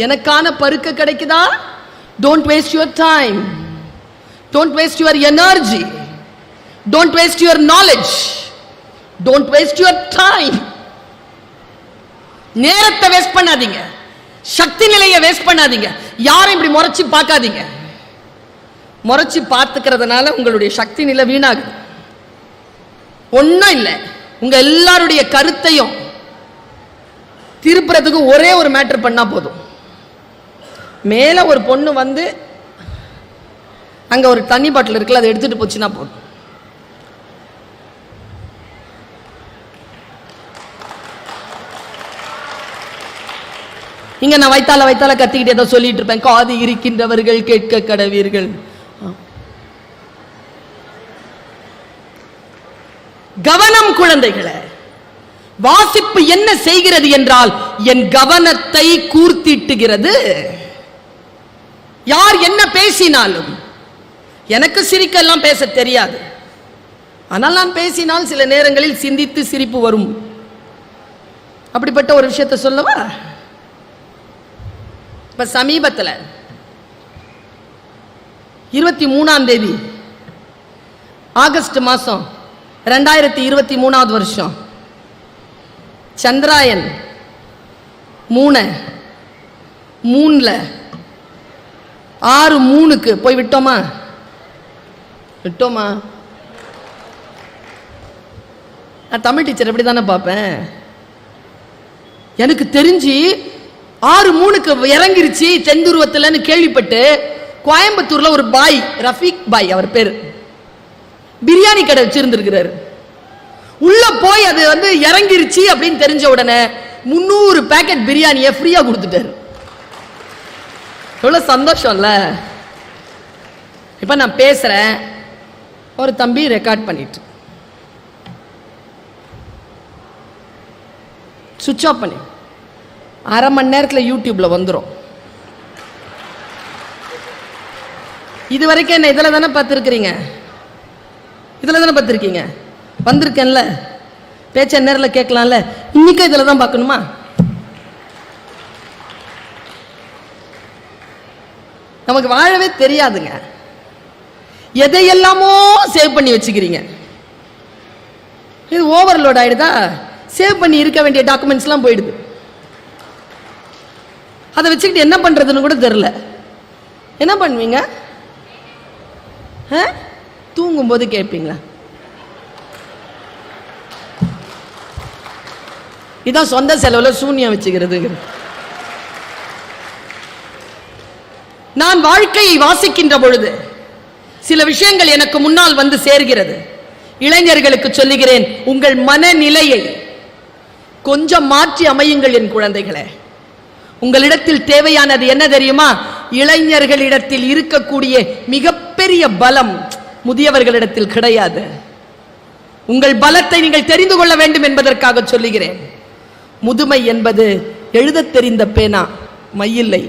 எனக்கான பருக்க கிடைக்குதா? Don't waste your time, don't waste your energy, don't waste your knowledge, don't waste your time. நேரத்தை வேஸ்ட் பண்ணாதீங்க, சக்தி நிலையை வேஸ்ட் பண்ணாதீங்க. யாரும் இப்படி முறைச்சு பார்க்காதீங்க. முறைச்சு பார்த்துக்கிறதுனால உங்களுடைய சக்தி நிலை வீணாகுது. ஒன்றும் இல்லை, உங்க எல்லாருடைய கருத்தையும் திருப்புறதுக்கு ஒரே ஒரு மேட்டர் பண்ணா போதும். மேல ஒரு பொண்ணு வந்து அங்க ஒரு தண்ணி பாட்டில் இருக்குல்ல, அதை எடுத்துட்டு போச்சுன்னா போதும். இங்க நான் வைத்தால கத்திக்கிட்டே ஏதோ சொல்லிட்டு இருப்பேன், காது இருக்கின்றவர்கள் கேட்க கடவீர்கள். கவனம் குழந்தைகளை, வாசிப்பு என்ன செய்கிறது என்றால் என் கவனத்தை கூர்த்திட்டுகிறது. யார் என்ன பேசினாலும், எனக்கு சிரிக்கெல்லாம் பேச தெரியாது, ஆனால் நான் பேசினால் சில நேரங்களில் சிந்தித்து சிரிப்பு வரும். அப்படிப்பட்ட ஒரு விஷயத்தை சொல்லவா? இப்ப சமீபத்தில் 23ஆம் தேதி ஆகஸ்ட் மாசம் 2023ஆவது வருஷம் சந்திராயன் 3ல 6:3க்கு போய் விட்டோமா? நான் தமிழ் டீச்சர் எப்படி தானே பார்ப்பேன். எனக்கு தெரிஞ்சு 6:3க்கு இறங்கிருச்சு தென்துருவத்தில்னு கேள்விப்பட்டு கோயம்புத்தூர்ல ஒரு பாய், ரஃபீக் பாய் அவர் பேரு, பிரியாணி கடை வச்சிருந்திருக்கிறாரு. உள்ள போய் அது இறங்கிருச்சு அப்படின்னு தெரிஞ்ச உடனே 300 பேக்கெட் பிரியாணியை ஃப்ரீயா கொடுத்துட்டாரு. எவ்வளவு சந்தோஷம் இல்ல? இப்ப நான் பேசுறேன், ஒரு தம்பி ரெக்கார்ட் பண்ணிட்டு சுவிட்ச் ஆஃப் பண்ணி அரை மணி நேரத்தில் யூடியூப்ல வந்துடும். இது வரைக்கும் என்ன இதில் தானே பார்த்துருக்கிறீங்க, இதில் தானே பார்த்துருக்கீங்க. வந்திருக்கேன்ல, பேச்ச நேரில் கேட்கலாம்ல, இன்னைக்கு இதில் தான் பார்க்கணுமா? நமக்கு வாழவே தெரியாதுங்க. எதையெல்லாமோ சேவ் பண்ணி வச்சுக்கிறீங்க. இது ஓவர்லோட் ஆயிடுதா? சேவ் பண்ணி இருக்க வேண்டிய டாக்குமெண்ட்ஸ்லாம் போயிடுது. அதை வச்சுக்கிட்டு என்ன பண்றதுன்னு கூட தெரியல. என்ன பண்ணுவீங்க? தூங்கும் போது கேட்பீங்களா? இதான் சொந்த செலவுல சூன்யம் வச்சுக்கிறது. நான் வாழ்க்கையை வாசிக்கின்ற பொழுது சில விஷயங்கள் எனக்கு முன்னால் வந்து சேர்கிறது. இளைஞர்களுக்கு சொல்லுகிறேன், உங்கள் மனநிலையை கொஞ்சம் மாற்றி அமையுங்கள் என் குழந்தைகளே. உங்களிடத்தில் தேவையானது என்ன தெரியுமா? இளைஞர்களிடத்தில் இருக்கக்கூடிய மிகப்பெரிய பலம் முதியவர்களிடத்தில் கிடையாது. உங்கள் பலத்தை நீங்கள் தெரிந்து கொள்ள வேண்டும் என்பதற்காக சொல்லுகிறேன். முதுமை என்பது எழுத தெரிந்த பேனா, மையில்லை.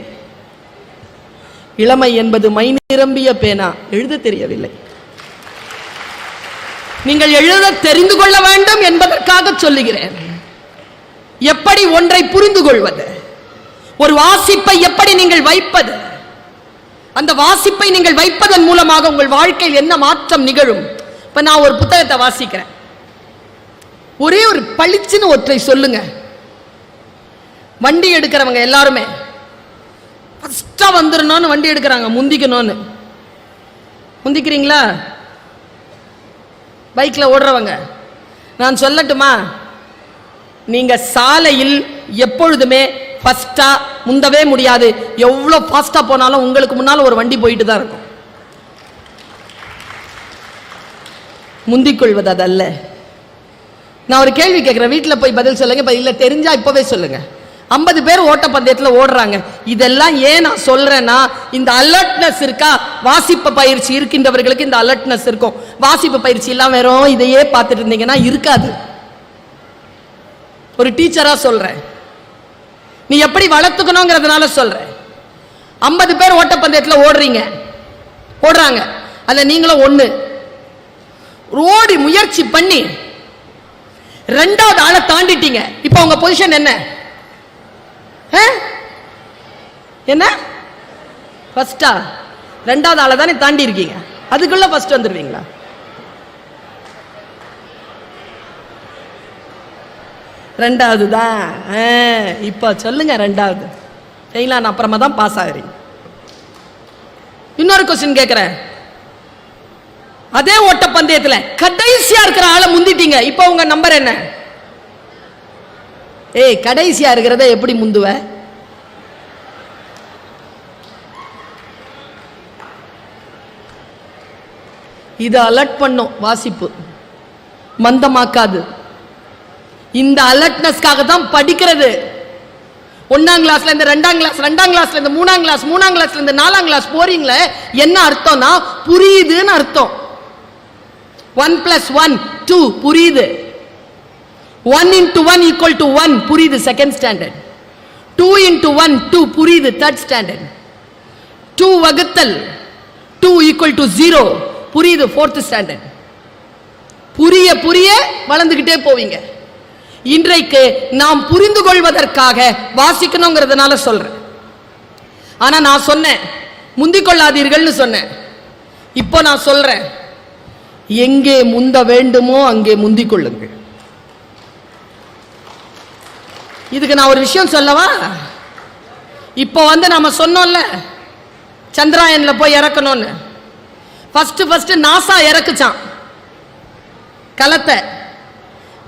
இளமை என்பது மை நிரம்பிய பேனா, எழுத தெரியவில்லை. நீங்கள் எழுத தெரிந்து கொள்ள வேண்டும் என்பதற்காக சொல்லுகிறேன். எப்படி ஒன்றை புரிந்து கொள்வது, ஒரு வாசிப்பை எப்படி நீங்கள் வைப்பது, அந்த வாசிப்பை நீங்கள் வைப்பதன் மூலமாக உங்கள் வாழ்க்கையில் என்ன மாற்றம் நிகழும். இப்ப நான் ஒரு புத்தகத்தை வாசிக்கிறேன், ஒரே ஒரு பளிச்சுன்னு ஒற்றை சொல்லுங்க. வண்டி எடுக்கிறவங்க எல்லாருமே ஃபர்ஸ்டா வந்துடணும்னு வண்டி எடுக்கிறாங்க, முந்திக்கணும்னு. முந்திக்கிறீங்களா? பைக்ல ஓடுறவங்க நான் சொல்லட்டுமா? நீங்க சாலையில் எப்பொழுதுமே ஃபர்ஸ்டா முந்தவே முடியாது. எவ்வளவு ஃபாஸ்டா போனாலும் உங்களுக்கு முன்னால ஒரு வண்டி போயிட்டு தான் இருக்கும். முந்திக்கொள்வது அதல்ல. நான் ஒரு கேள்வி கேட்கிறேன், வீட்டில் போய் பதில் சொல்லுங்க. இல்ல தெரிஞ்சா இப்பவே சொல்லுங்க. 50 பேர் ஓட்டப்பந்தயத்தில் ஓடுறாங்க. இதெல்லாம் ஏன் நான் சொல்றேன்னா, இந்த அலர்ட்னஸ் இருக்கா? வாசிப்பு பயிற்சி இருக்கின்றவர்களுக்கு இந்த அலர்ட்னஸ் இருக்கும். வாசிப்பு பயிற்சி எல்லாம் வெறும் இதையே பார்த்துட்டு இருந்தீங்கன்னா இருக்காது. ஒரு டீச்சரா சொல்றேன், நீ எப்படி வளர்த்துக்கணுங்கிறதுனால சொல்றேன். 50 பேர் ஓட்டப்பந்தயத்தில் ஓடுறாங்க, அதுல நீங்களும் ஒண்ணு. ஓடி முயற்சி பண்ணி 2வது ஆளை தாண்டிட்டீங்க. இப்ப உங்க பொசிஷன் என்ன? என்ன? ஃபர்ஸ்டா? 2வது ஆளை தானே தாண்டி இருக்கீங்க, அதுக்குள்ள ஃபர்ஸ்ட் வந்துருவீங்களா? ரெண்டாவது தான். இப்ப சொல்லுங்க, 2வது சரிங்களா? நான் அப்புறமா தான் பாஸ் ஆகுறீங்க. இன்னொரு கொஸ்டின் கேட்கிறேன். அதே ஓட்ட பந்தயத்துல கடைசியா இருக்கிற ஆளை முந்திட்டீங்க. இப்ப உங்க நம்பர் என்ன? கடைசியா இருக்கிறத எப்படி முந்துவ? இது அலர்ட் பண்ணும், வாசிப்பு மந்தமாக்காது. இந்த அலர்ட்னஸ்க்காக தான் படிக்கிறது. 1ஆம் கிளாஸ்ல இருந்து 2ஆம் கிளாஸ், 2ஆம் கிளாஸ்ல இருந்து 3ஆம் கிளாஸ், 3ஆம் கிளாஸ்ல இருந்து 4ஆம் கிளாஸ் போறீங்களே, என்ன அர்த்தம்னா புரியுதுன்னு அர்த்தம். 1 + 1 2 புரியுது. 1 × 1 = 1 புரியுது, செகண்ட் ஸ்டாண்டர்ட். 2 × 1 2 புரியுது, தேர்ட் ஸ்டாண்டர்ட். 2 வகுத்தல் 2 = 0 புரியுது, ஃபோர்த் ஸ்டாண்டர்ட். புரிய புரிய வளர்ந்துகிட்டே போவீங்க. இன்றைக்கு நாம் புரிந்து கொள்வதற்காக வாசிக்கணுங்கிறதுனால சொல்றேன். ஆனா நான் சொன்னேன், முந்திக் கொள்ளாதீர்கள்னு சொன்னேன். இப்போ நான் சொல்றேன், எங்கே முந்த வேண்டுமோ அங்கே முந்திக் கொள்ளுங்கள். இதுக்கு நான் ஒரு விஷயம் சொல்லவா? இப்போ நாம சொன்னோம்ல சந்திராயன்ல போய் இறக்கணும்னு. ஃபர்ஸ்ட் நாசா இறக்குச்சான் கலத்தை.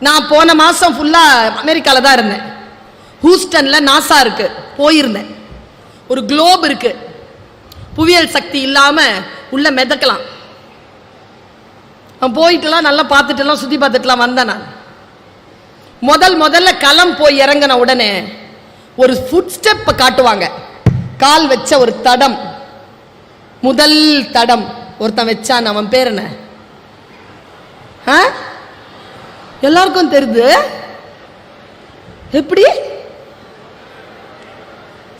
நான் போன மாசம் ஃபுல்லா அமெரிக்கால தான் இருந்தேன். ஹூஸ்டன்ல நாசா இருக்கு, போயிருந்தேன். ஒரு குளோப் இருக்கு, புவியியல் சக்தி இல்லாம உள்ள மிதக்கலாம். போயிட்டுலாம் நல்லா பார்த்துட்டுலாம் சுத்தி பார்த்துட்டுலாம் வந்தேன். நான் முதல்ல களம் போய் இறங்கின உடனே ஒரு ஃபுட் ஸ்டெப் காட்டுவாங்க. கால் வச்ச ஒரு தடம், முதல் தடம் ஒருத்தன் வச்சான். அவன் பேர் என்ன? எல்லாருக்கும் தெரியுது. எப்படி?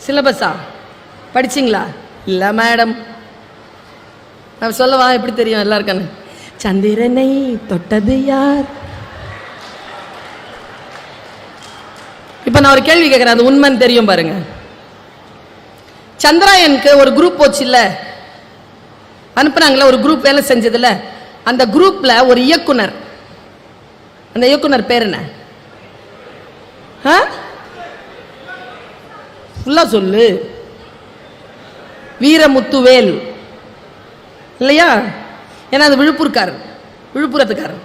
சிலபஸா படிச்சிங்களா? இல்ல மேடம். நான் சொல்லவா? எப்படி தெரியும் எல்லாருக்கும்? சந்திரனை தொட்டது யார்? இப்ப நான் ஒரு கேள்வி கேட்கிறேன், அது உண்மைன்னு தெரியும் பாருங்க. சந்திராயனுக்கு ஒரு குரூப் போச்சு இல்ல, அனுப்புனாங்களா? ஒரு குரூப் வேலை செஞ்சதுல, அந்த குரூப்ல ஒரு இயக்குனர். அந்த இயக்குனர் பேர் என்ன? ஃபுல்லா சொல்லு. வீரமுத்துவேல் இல்லையா? ஏன்னா அது விழுப்புரத்துக்காரர்,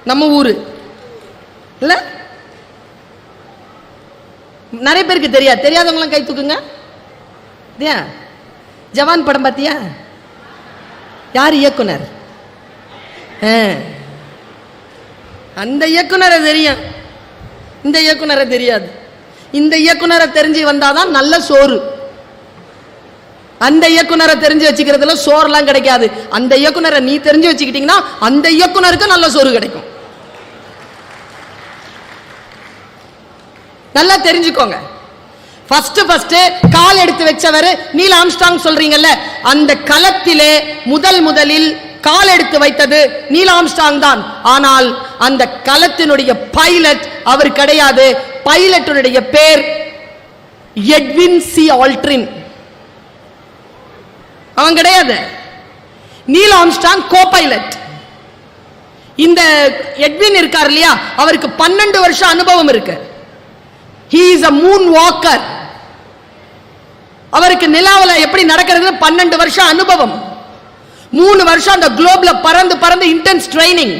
நம்ம ஊரு இல்ல. நிறைய பேருக்கு தெரியாது. தெரியாதவங்களாம் கை தூக்குங்க. ஜவான் படம் பார்த்தியா? யார் இயக்குனர்? அந்த இயக்குனரை தெரியும், இந்த இயக்குனரை தெரியாது. இந்த இயக்குனரை தெரிஞ்சு வந்தாதான் நல்ல சோறு. அந்த இயக்குனரை தெரிஞ்சு வச்சுக்கிறதுல சோறுலாம் கிடைக்காது. அந்த இயக்குனரை நீ தெரிஞ்சு வச்சுக்கிட்டீங்கன்னா அந்த இயக்குனருக்கு நல்ல சோறு கிடைக்கும். நல்லா தெரிஞ்சுக்கோங்க. ஃபர்ஸ்ட் கால் எடுத்து வச்சவர் நீல் ஆம்ஸ்ட்ராங் சொல்றீங்கல்ல, அந்த களத்திலே முதலில் கால் எடுத்து வைத்தது நீல் ஆம்ஸ்ட்ராங் தான். ஆனால் அந்த களத்தினுடைய பைலட் அவர் கிடையாது. பைலட்டுடைய பேர் எட்வின் சி ஆல்ட்ரின். அவன் கிடையாது. Neil Armstrong co pilot. இந்த எட்வின் இருக்கார் இல்லையா, அவருக்கு 12 வருஷம் அனுபவம் இருக்கு. He is a moon walker. அவருக்கு நிலாவுல எப்படி நடக்கிறது 12 வருஷம் அனுபவம். 3 வருஷம் அந்த குளோப்ல பறந்து இன்டென்ஸ் ட்ரைனிங்.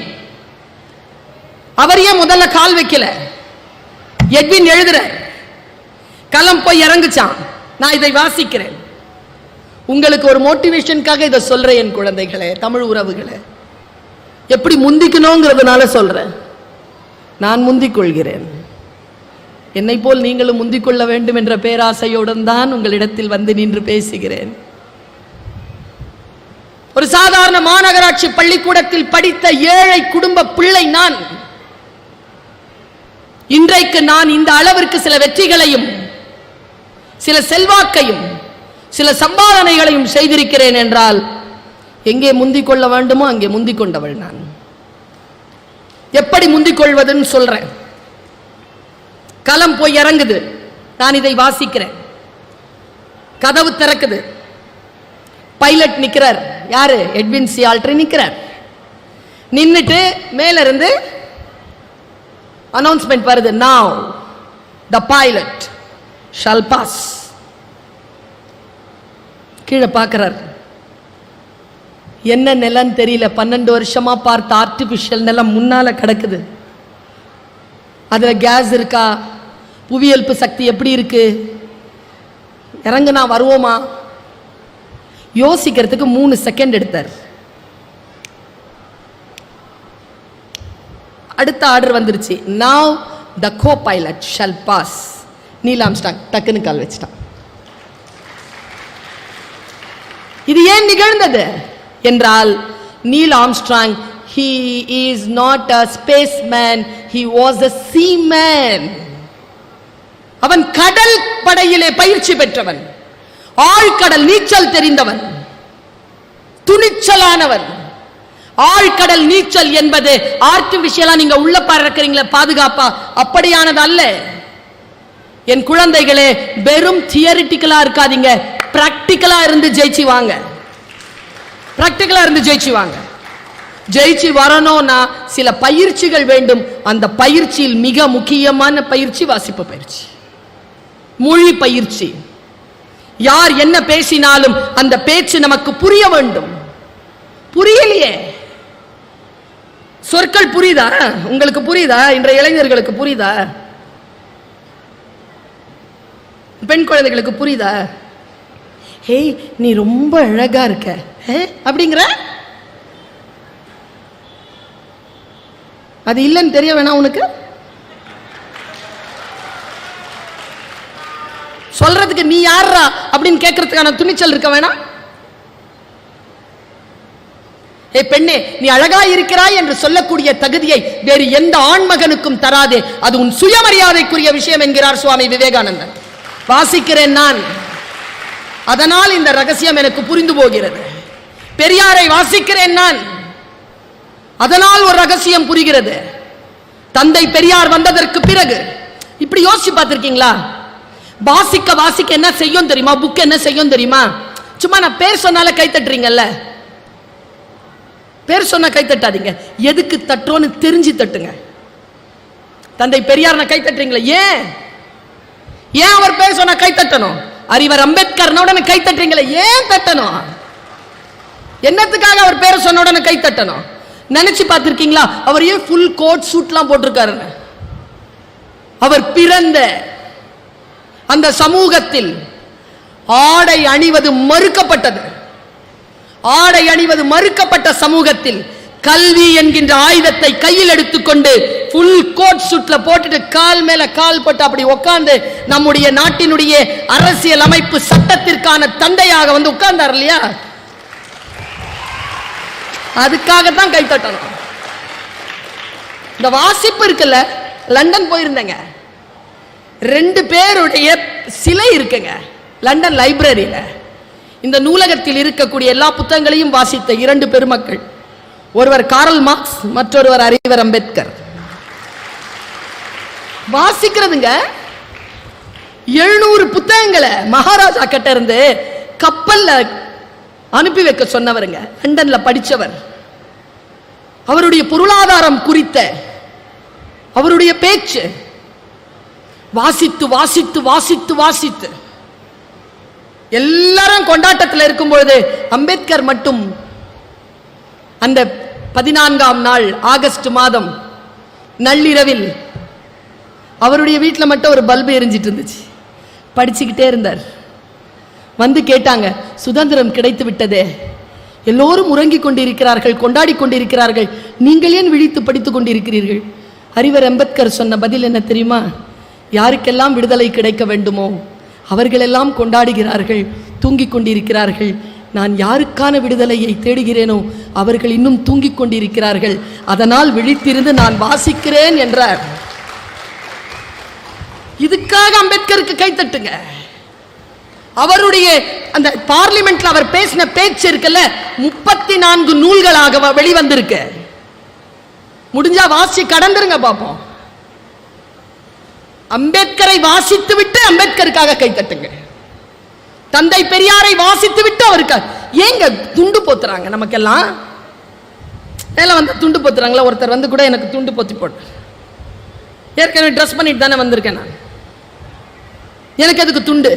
அவர் ஏன் முதல்ல கால் வைக்கல? எட்வின் எழுதுற களம் போய் இறங்குச்சான். நான் இதை வாசிக்கிறேன், உங்களுக்கு ஒரு மோட்டிவேஷனுக்காக இதை சொல்றேன். என் குழந்தைகளே, தமிழ் உறவுகளே, எப்படி முந்திக்கணுங்கிறதுனால சொல்றேன். நான் முந்திக் கொள்கிறேன். என்னை போல் நீங்களும் முந்திக் கொள்ள வேண்டும் என்ற பேராசையுடன் தான் உங்களிடத்தில் வந்து நின்று பேசுகிறேன். ஒரு சாதாரண மாநகராட்சி பள்ளிக்கூடத்தில் படித்த ஏழை குடும்ப பிள்ளை நான். இன்றைக்கு நான் இந்த அளவிற்கு சில வெற்றிகளையும் சில செல்வாக்கையும் சில சம்பாதனைகளையும் செய்திருக்கிறேன் என்றால் எங்கே முந்திக் கொள்ள வேண்டுமோ அங்கே முந்திக் கொண்டவள் நான். எப்படி முந்திக் கொள்வதுன்னு சொல்றேன். களம் போய் இறங்குது, நான் இதை வாசிக்கிறேன். கதவு திறக்குது, பைலட் நிக்கிறார். யாரு? எட்வின் சி ஆல்ட்ரின் நிக்கிறார். நின்னுட்டு மேல இருந்து அனௌன்ஸ்மெண்ட் வருது, now the pilot shall pass. கீழே பார்க்கிறார். என்ன நிலம் தெரியல, 12 வருஷமா பார்த்த ஆர்டிபிஷியல் நிலம் முன்னால கிடக்குது. அதுல கேஸ் இருக்கா? புவியல்பு சக்தி எப்படி இருக்கு? இறங்குனா வருவோமா? யோசிக்கிறதுக்கு 3 செகண்ட் எடுத்தார். அடுத்த ஆர்டர் வந்துருச்சு, now the co-pilot shall pass. Neil Armstrong டக்குன்னு கால் வச்சிட்டான். இது ஏன் நிகழ்ந்தது என்றால், Neil Armstrong he is not a spaceman, he was a seaman. அவன் கடல் படையிலே பயிற்சி பெற்றவன், ஆழ்கடல் நீச்சல் தெரிந்தவன், துணிச்சலானவன். ஆழ்கடல் நீச்சல் என்பது ஆர்டிபிஷியலா நீங்க உள்ள பறக்கிறீங்களே பாதுகாப்பா, அப்படியானது அல்ல. என் குழந்தைகளே, வெறும் தியரிட்டிக்கலா இருக்காதீங்க, பிராக்டிக்கலா இருந்து ஜெயிச்சு வாங்க. பிராக்டிகலா இருந்து ஜெயிச்சு வாங்க. ஜெயிச்சு வரணும்னா சில பயிற்சிகள் வேண்டும். அந்த பயிற்சியில் மிக முக்கியமான பயிற்சி வாசிப்பு பயிற்சி, மொழி பயிற்சி. யார் என்ன பேசினாலும் அந்த பேச்சு நமக்கு புரிய வேண்டும். புரியலையே, சொற்கள் புரியுதா உங்களுக்கு? புரியுதா? இன்றைய இளைஞர்களுக்கு புரியுதா? பெண் குழந்தைகளுக்கு புரியுதா? ஹே, நீ ரொம்ப அழகா இருக்க அப்படிங்கிற, அது இல்லைன்னு தெரிய வேணாம் உனக்கு? சொல்றதுக்கு நீ யாரா அப்படின்னு கேட்கறதுக்கான துணிச்சல் இருக்க வேணாம்? ஏ பெண்ணே, நீ அழகா இருக்கிறாய் என்று சொல்லக்கூடிய தகுதியை வேறு எந்த ஆண்மகனுக்கும் தராதே. அது உன் சுயமரியாதைக்குரிய விஷயம் என்கிறார் சுவாமி விவேகானந்தன். வாசிக்கிறேன் நான், அதனால் இந்த ரகசியம் எனக்கு புரிந்து போகிறது. பெரியாரை வாசிக்கிறேன் நான், அதனால் ஒரு ரகசியம் புரிகிறது. தந்தை பெரியார் வந்ததற்கு பிறகு இப்படி யோசிச்சு பார்த்திருக்கீங்களா? வாசிக்க வாசிக்க என்ன செய்யும் தெரியுமா? புக் என்ன செய்யும் தெரியுமா? சும்மா நான் பேர் சொன்னால கை தட்டுறீங்கல்ல, பேர் சொன்ன கை தட்டாதீங்க. எதுக்கு தட்டுறோன்னு தெரிஞ்சு தட்டுங்க. தந்தை பெரியார் கை தட்டுறீங்களா? ஏன் ஏன் அவர் பேர் சொன்ன கை தட்டணும்? அறிவர் அம்பேத்கர் உடனே கை தட்டுறீங்களா? ஏன் தட்டணும்? என்னத்துக்காக அவர் பேரை சொன்ன உடனே கை தட்டணும்? நினைச்சு பார்த்திருக்கீங்களா? அவர் ஏன் ஃபுல் கோட் சூட்லாம் போட்டிருக்காரு? அவர் பிறந்த அந்த சமூகத்தில் ஆடை அணிவது மறுக்கப்பட்டது. ஆடை அணிவது மறுக்கப்பட்ட சமூகத்தில் கல்வி என்கின்ற ஆயுதத்தை கையில் எடுத்துக்கொண்டு ஃபுல் கோட் சூட்ல போட்டுட்டு கால் மேல கால் போட்டு அப்படி உட்கார்ந்து நம்முடைய நாட்டினுடைய அரசியல் அமைப்பு சட்டத்திற்கான தந்தையாக வந்து உட்கார்ந்தார் இல்லையா? அதுக்காகத்தான் கை தட்டணும். இந்த வாசிப்பு இருக்குல்ல, லண்டன் போயிருந்தேங்க, 2 பேருடைய சிலை இருக்குங்க லண்டன் லைப்ரரியில. இந்த நூலகத்தில் இருக்கக்கூடிய எல்லா புத்தகங்களையும் வாசித்த 2 பெருமக்கள், ஒருவர் காரல் மார்க்ஸ், மற்றொருவர் அறிவர் அம்பேத்கர். வாசிக்கிறதுங்க 700 புத்தகங்களை மகாராஜா கிட்ட இருந்து கப்பல்ல அனுப்பி வைக்க சொன்னவருங்க, லண்டன்ல படிச்சவர். அவருடைய பொருளாதாரம் குறித்த அவருடைய பேச்சு வாசித்து வாசித்து வாசித்து வாசித்து எல்லாரும் கொண்டாட்டத்தில் இருக்கும் பொழுது அம்பேத்கர் மட்டும் அந்த 14ஆம் நாள் ஆகஸ்ட் மாதம் நள்ளிரவில் அவருடைய வீட்டில் மட்டும் ஒரு பல்பு எரிஞ்சிட்டு இருந்துச்சு. படிச்சுக்கிட்டே இருந்தார். வந்து கேட்டாங்க, சுதந்திரம் கிடைத்து விட்டதே, எல்லோரும் உறங்கிக் கொண்டிருக்கிறார்கள், கொண்டாடி கொண்டிருக்கிறார்கள், நீங்கள் ஏன் விழித்து படித்துக் கொண்டிருக்கிறீர்கள்? அறிவர் அம்பேத்கர் சொன்ன பதில் என்ன தெரியுமா? யாருக்கெல்லாம் விடுதலை கிடைக்க வேண்டுமோ அவர்களெல்லாம் கொண்டாடுகிறார்கள், தூங்கிக் கொண்டிருக்கிறார்கள். நான் யாருக்கான விடுதலையை தேடுகிறேனோ அவர்கள் இன்னும் தூங்கிக் கொண்டிருக்கிறார்கள், அதனால் விழித்திருந்து நான் வாசிக்கிறேன் என்றார். இதுக்காக அம்பேத்கருக்கு கைத்தட்டுங்க. அவருடைய அந்த பார்லிமெண்ட்ல அவர் பேசின பேச்சு இருக்குல்ல, 34 நூல்களாக வெளிவந்திருக்கு. முடிஞ்சா வாசி கடந்துருங்க பாப்போம். அம்பேத்கரை வாசித்து விட்டு அம்பேத்கருக்காக கைத்தட்டுங்க. தந்தை பெரியாரை வாசித்து விட்டு அவருக்கு ஏங்க துண்டு போத்துறாங்க? நமக்கெல்லாம் மேல வந்து துண்டு போத்துறாங்களா? ஒருத்தர் வந்து கூட எனக்கு துண்டு போத்தி போட்டு, ஏற்கனவே ட்ரெஸ் பண்ணிட்டு தானே வந்திருக்கேன் நான், எனக்கு அதுக்கு துண்டு?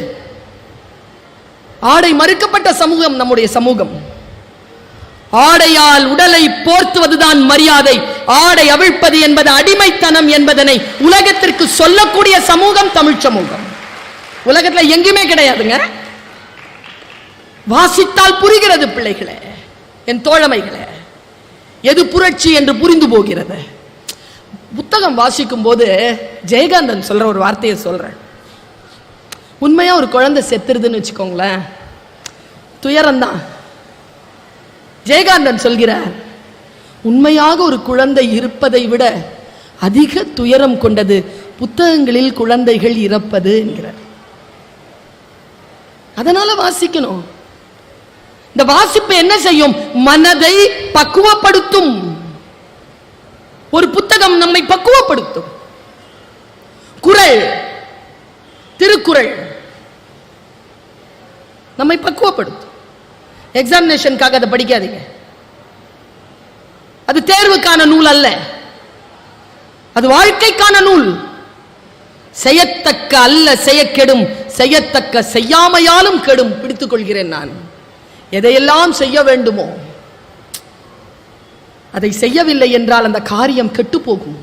ஆடை மறுக்கப்பட்ட சமூகம் நம்முடைய சமூகம். ஆடையால் உடலை போர்த்துவதுதான் மரியாதை, ஆடை அவிழ்ப்பது என்பது அடிமைத்தனம் என்பதனை உலகத்திற்கு சொல்லக்கூடிய சமூகம் தமிழ் சமூகம். உலகத்தில் எங்குமே கிடையாதுங்க. வாசித்தால் புரிகிறது பிள்ளைகளே, என் தோழமைகளே, எது புரட்சி என்று புரிந்து போகிறது. புத்தகம் வாசிக்கும் போது ஜெயகாந்தன் சொல்ற ஒரு வார்த்தையை சொல்றேன். உண்மையா ஒரு குழந்தை செத்துருதுன்னு வச்சுக்கோங்களேன், துயரம்தான். ஜெயகாந்தன் சொல்கிறார், உண்மையாக ஒரு குழந்தை இருப்பதை விட அதிக துயரம் கொண்டது புத்தகங்களில் குழந்தைகள் இறப்பது என்கிறார். அதனால வாசிக்கணும். இந்த வாசிப்பு என்ன செய்யும்? மனதை பக்குவப்படுத்தும். ஒரு புத்தகம் நம்மை பக்குவப்படுத்தும். குறள், திருக்குறள் நம்மை பக்குவப்படுத்தும். எக்ஸாமினேஷனுக்காக அதை படிக்காதீங்க. அது தேர்வுக்கான நூல் அல்ல, அது வாழ்க்கைக்கான நூல். செய்யத்தக்க அல்ல செய்ய கெடும், செய்யத்தக்க செய்யாமையாலும் கெடும். பிடித்துக் கொள்கிறேன் நான். எதையெல்லாம் செய்ய வேண்டுமோ அதை செய்யவில்லை என்றால் அந்த காரியம் கெட்டு போகும்.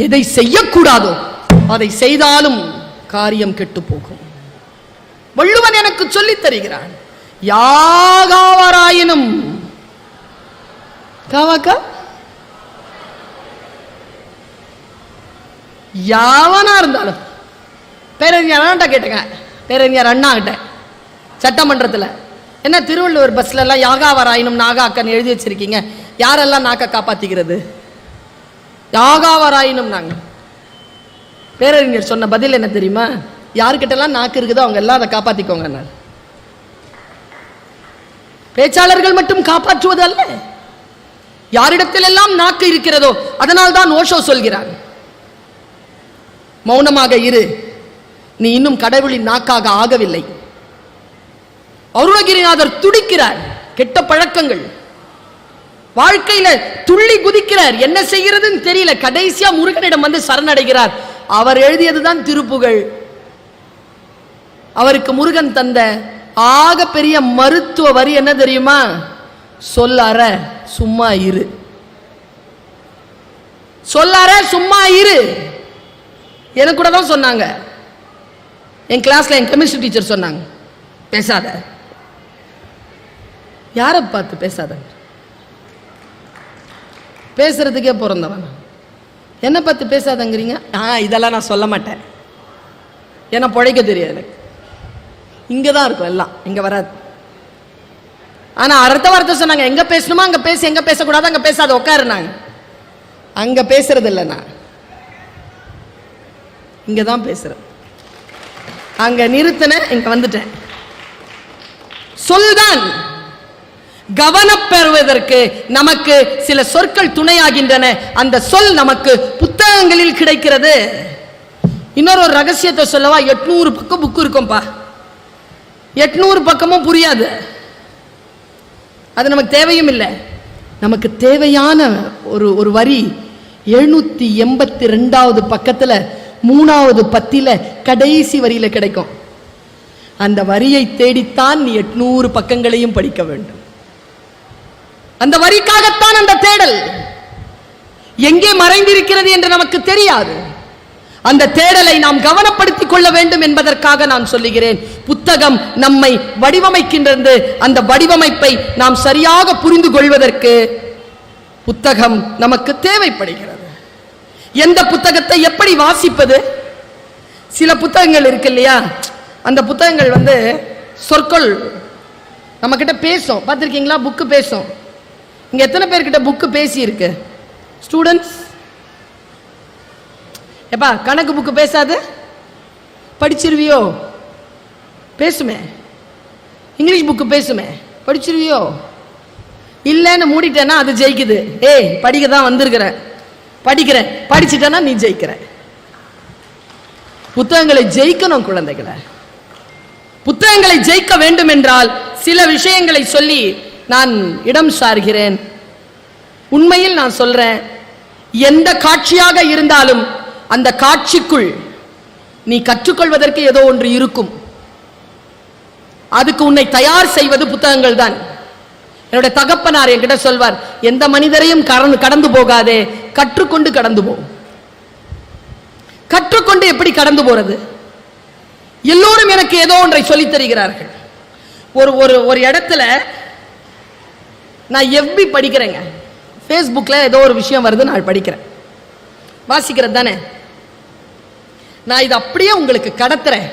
எதை செய்யக்கூடாதோ அதை செய்தாலும் காரியம் கெட்டு போகும். வள்ளுவன் எனக்கு சொல்லித் தருகிறான். யாகாவராயினும் காவாக்கா யாவனா இருந்தாலும், பேரறிஞர் அண்ணா கேட்டுங்க, பேரறிஞர் அண்ணா கிட்ட சட்டமன்றத்தில், என்ன திருவள்ளுவர் பஸ்ல எல்லாம் யாகாவராயினும் நாகாக்கன்னு எழுதி வச்சிருக்கீங்க, யாரெல்லாம் நாக்க காப்பாத்திக்கிறது? யாகாவராயினும் நாங்க. பேரறிஞர் சொன்ன பதில் என்ன தெரியுமா? யாருக்கிட்டெல்லாம் நாக்கு இருக்குதோ அவங்க எல்லாம் அதை காப்பாத்திக்கோங்க. பேச்சாளர்கள் மட்டும் காப்பாற்றுவது அல்ல, யாரிடத்தில் எல்லாம் நாக்கு இருக்கிறதோ. அதனால் தான் ஓஷோ சொல்கிறார், மௌனமாக இரு, நீ இன்னும் கடவுளின் நாக்காக ஆகவில்லை. அருணகிரிநாதர் துடிக்கிறார், கெட்ட பழக்கங்கள் வாழ்க்கையில துள்ளி குதிக்கிறார், என்ன செய்கிறதுன்னு தெரியல. கடைசியா முருகனிடம் வந்து சரணடைகிறார். அவர் எழுதியதுதான் திருப்புகழ். அவருக்கு முருகன் தந்த ஆக பெரிய மருத்துவ வரி என்ன தெரியுமா? சொல்லார சும்மா இரு, சொல்லார சும்மா இரு. எனக்கு கூட தான் சொன்னாங்க, என் கிளாஸ்ல என் கெமிஸ்ட்ரி டீச்சர் சொன்னாங்க, பேசாத. யாரை பார்த்து பேசாத? பேசுறதுக்கே பிறந்தவன். என்ன பார்த்து பேசாதங்கிறீங்க? இதெல்லாம் நான் சொல்ல மாட்டேன், ஏன்னா பிழைக்க தெரியாது எனக்கு. இங்கதான் இருக்கும் எல்லாம், இங்க வராது. ஆனா அடுத்த வார்த்தை சொன்னாங்க, எங்க பேசணுமா அங்க பேசு, எங்க பேசக்கூடாது அங்க பேசாத, உட்காருனாங்க. அங்க பேசுறது இல்லை, நான் இங்கதான் பேசுறேன். அங்க நிறுத்தின, இங்க வந்துட்டேன். சொல்தான் கவனப்பெறுவதற்கு நமக்கு சில சொற்கள் துணையாகின்றன. அந்த சொல் நமக்கு புத்தகங்களில் கிடைக்கிறது. இன்னொரு ஒரு ரகசியத்தை சொல்லவா? 800 பக்கம் புக்கு இருக்கும்பா, 800 பக்கமும் புரியாது, அது நமக்கு தேவையும் இல்லை. நமக்கு தேவையான ஒரு வரி 782வது பக்கத்துல 3வது பத்தில கடைசி வரியில கிடைக்கும். அந்த வரியை தேடித்தான் நீ 800 பக்கங்களையும் படிக்க வேண்டும். அந்த வரிக்காகத்தான் அந்த தேடல். எங்கே மறைந்திருக்கிறது என்று நமக்கு தெரியாது. அந்த தேடலை நாம் கவனப்படுத்திக் கொள்ள வேண்டும் என்பதற்காக நான் சொல்லுகிறேன். புத்தகம் நம்மை வடிவமைக்கின்றது. அந்த வடிவமைப்பை நாம் சரியாக புரிந்து கொள்வதற்கு புத்தகம் நமக்கு தேவைப்படுகிறது. எந்த புத்தகத்தை எப்படி வாசிப்பது? சில புத்தகங்கள் இருக்கு இல்லையா, அந்த புத்தகங்கள் சொற்கள் நம்ம கிட்ட பேசும். பார்த்திருக்கீங்களா? புக்கு பேசும். இங்க எத்தனை பேர்கிட்ட புக்கு பேசி இருக்கு? ஸ்டூடெண்ட்ஸ், எப்பா கணக்கு புக்கு பேசாது, படிச்சிருவியோ? பேசுமே. English book பேசுமே, படிச்சிருவியோ? இல்லைன்னு மூடிட்டேன்னா அது ஜெயிக்குது. ஏய் படிக்க தான் வந்திருக்கிற, படிக்கிறேன், படிச்சுட்டேன்னா நீ ஜெயிக்கிற. புத்தகங்களை ஜெயிக்கணும் குழந்தைகளை. புத்தகங்களை ஜெயிக்க வேண்டும் என்றால் சில விஷயங்களை சொல்லி நான் இடம் சார்கிறேன். உண்மையில் நான் சொல்றேன், எந்த காட்சியாக இருந்தாலும் அந்த காட்சிக்குள் நீ கற்றுக்கொள்வதற்கு ஏதோ ஒன்று இருக்கும். அதுக்கு உன்னை தயார் செய்வது புத்தகங்கள் தான். என்னுடைய தகப்பனார் என்கிட்ட சொல்வார், எந்த மனிதரையும் கடந்து போகாதே, கற்றுக்கொண்டு கடந்து போ. கற்றுக்கொண்டு எப்படி கடந்து போறது? எல்லோரும் எனக்கு ஏதோ ஒன்றை சொல்லித் தருகிறார்கள். ஒரு இடத்துல நான் FB படிக்கிறேங்க, ஃபேஸ்புக்ல ஏதோ ஒரு விஷயம் வருது, நான் படிக்கிறேன், வாசிக்கிறது தானே. நான் இது அப்படியே உங்களுக்கு கடத்துறேன்.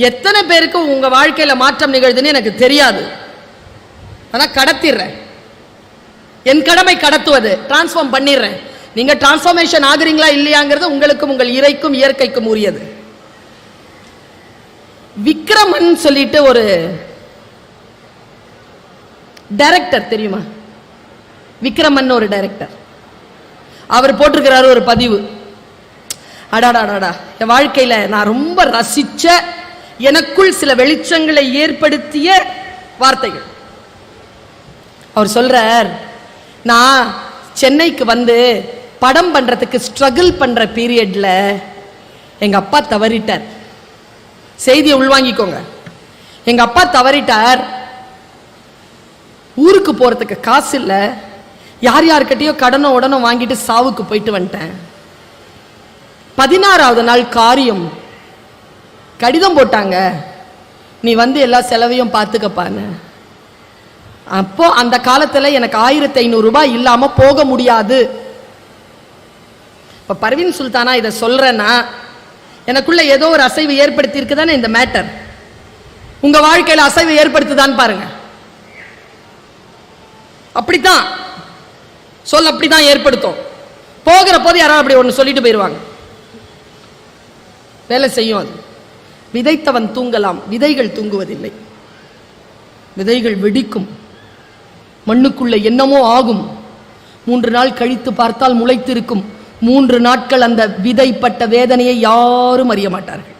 எத்தனை பேருக்கு உங்க வாழ்க்கையில மாற்றம் நிகழ்துன்னு எனக்கு தெரியாது, ஆனா கடத்திடுறேன். என் கடமை கடத்துவது, டிரான்ஸ்ஃபார்ம் பண்ணிடுறேன். நீங்க டிரான்ஸ்ஃபார்மேஷன் ஆகுறீங்களா இல்லையாங்கிறது உங்களுக்கும் உங்கள் இறைக்கும் இயற்கைக்கும் உரியது. விக்ரமன் சொல்லிட்டு ஒரு டைரக்டர் தெரியுமா? விக்ரமன் ஒரு டைரக்டர், அவர் போட்டிருக்கிறாரு ஒரு பதிவு. அடாடாடாடா, என் வாழ்க்கையில நான் ரொம்ப ரசிச்ச எனக்குள் சில வெளிச்சங்களை ஏற்படுத்திய வார்த்தைகள். அவர் சொல்றார், நான் சென்னைக்கு வந்து படம் பண்றதுக்கு ஸ்ட்ரகிள் பண்ற பீரியட்ல எங்க அப்பா தவறிட்டார். செய்தியை உள்வாங்கிக்கோங்க. எங்க அப்பா தவறிட்டார். ஊருக்கு போறதுக்கு காசு இல்ல. யார் யார்கிட்டயோ கடனோ உடனோ வாங்கிட்டு சாவுக்கு போயிட்டு வந்துட்டேன். 16வது நாள் காரியம். கடிதம் போட்டாங்க, நீ வந்து எல்லா செலவையும் பார்த்துக்கப்பான்னு. அப்போ அந்த காலத்துல எனக்கு 1500 ரூபாய் இல்லாம போக முடியாது. இப்ப பர்வீன் சுல்தானா இதை சொல்றேன்னா எனக்குள்ள ஏதோ ஒரு அசைவு ஏற்படுத்தி இருக்குதானே இந்த மேட்டர். உங்க வாழ்க்கையில அசைவு ஏற்படுத்துதான் பாருங்க. அப்படித்தான் சொல், அப்படித்தான் ஏற்படுத்தும். போகிற போது யாராவது அப்படி ஒன்று சொல்லிட்டு போயிடுவாங்க. வேலை செய்யும். அது விதைத்தவன் தூங்கலாம், விதைகள் தூங்குவதில்லை. விதைகள் வெடிக்கும், மண்ணுக்குள்ள என்னமோ ஆகும். 3 நாள் கழித்து பார்த்தால் முளைத்திருக்கும். 3 நாட்கள் அந்த விதைப்பட்ட வேதனையை யாரும் அறிய மாட்டார்கள்.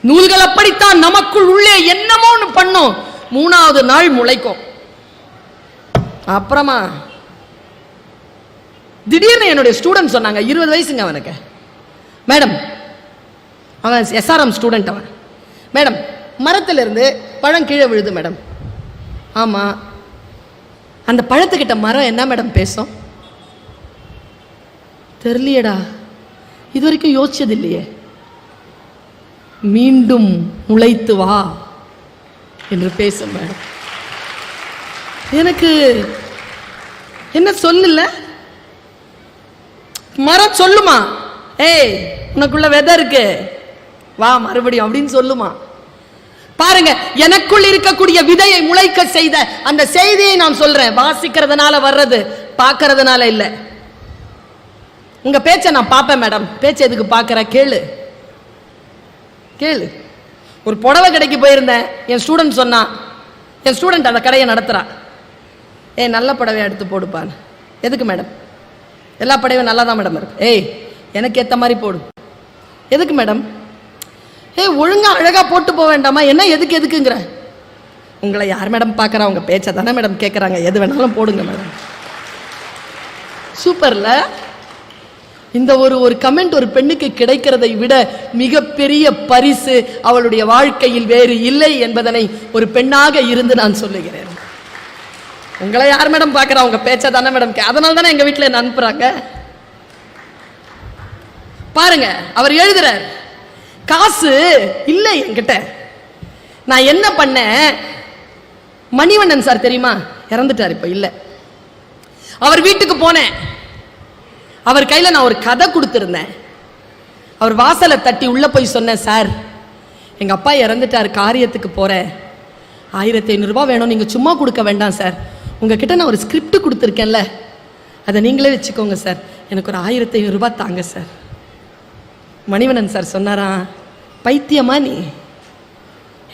நூல்கள் அப்படித்தான், நமக்குள் உள்ளே என்னமோ ஒன்று பண்ணும். 3வது நாள் முளைக்கும். அப்புறமா திடீர்னு என்னுடைய ஸ்டூடெண்ட் சொன்னாங்க, 20 வயசுங்க அவனுக்கு. மேடம், அவன் SRM ஸ்டூடெண்ட். அவன், மேடம் மரத்திலிருந்து பழம் கீழே விழுது மேடம். ஆமா, அந்த பழத்துக்கிட்ட மரம் என்ன மேடம் பேசும்? தெரியலையடா, இது வரைக்கும் யோசிச்சது இல்லையே. மீண்டும் முளைத்து வா என்று பேசும் மேடம். எனக்கு என்ன சொல்லல, மரம் சொல்லுமா, ஏய் உனக்குள்ள விதை இருக்கு, வா மறுபடியும் அப்படின்னு சொல்லுமா? பாருங்க, எனக்குள் இருக்கக்கூடிய விதையை முளைக்க செய்த அந்த செய்தியை நான் சொல்றேன். வாசிக்கிறதுனால வர்றது, பார்க்கறதுனால இல்ல. உங்க பேச்சை நான் பார்ப்பேன் மேடம். பேச்சு எதுக்கு பார்க்கற? கேளு கேளு. ஒரு புடவை கடைக்கு போயிருந்தேன். என் ஸ்டூடெண்ட் சொன்னான், என் ஸ்டூடெண்ட் அந்த கடையை நடத்துறா, நல்ல புடவையை எடுத்து போடுப்பான்னு. எதுக்கு மேடம்? எல்லா புடவையும் நல்லா தான் மேடம் இருக்கு. எனக்கு ஏற்ற மாதிரி போடு. எதுக்கு மேடம்? ஒழுங்கா அழகா போட்டு போக வேண்டாமா? என்ன எதுக்கு எதுக்குங்கிற? உங்களை யார் மேடம் பார்க்குறா? உங்க பேச்சை தானே மேடம் கேட்குறாங்க. எது வேணாலும் போடுங்க மேடம். சூப்பர்ல. இந்த ஒரு கமெண்ட் ஒரு பெண்ணுக்கு கிடைக்கிறதை விட மிகப்பெரிய பரிசு அவளுடைய வாழ்க்கையில் வேறு இல்லை என்பதனை ஒரு பெண்ணாக இருந்து நான் சொல்லுகிறேன். உங்களை யார் மேடம் பார்க்குறா? உங்க பேச்சை தானே மேடம். அதனால தானே எங்க வீட்டில் என்ன அனுப்புறாங்க. பாருங்க, அவர் எழுதுறார், காசு இல்லை என்கிட்ட. நான் என்ன பண்ணேன்? மணிவண்ணன் சார் தெரியுமா? இறந்துட்டார், இப்ப இல்ல. அவர் வீட்டுக்கு போனேன். அவர் கையில நான் ஒரு கதை கொடுத்திருந்தேன். அவர் வாசலை தட்டி உள்ள போய் சொன்னேன், சார் எங்க அப்பா இறந்துட்டார், காரியத்துக்கு போறேன், 1500 ரூபாய் வேணும், நீங்க சும்மா கொடுக்க வேண்டாம் சார். உங்ககிட்ட நான் ஒரு ஸ்கிரிப்ட் கொடுத்துருக்கேன்ல, அதை நீங்களே வச்சுக்கோங்க சார், எனக்கு ஒரு 1500 ரூபாய் தாங்க சார். மணிவண்ணன் சார் சொன்னாரா, பைத்தியமா நீ?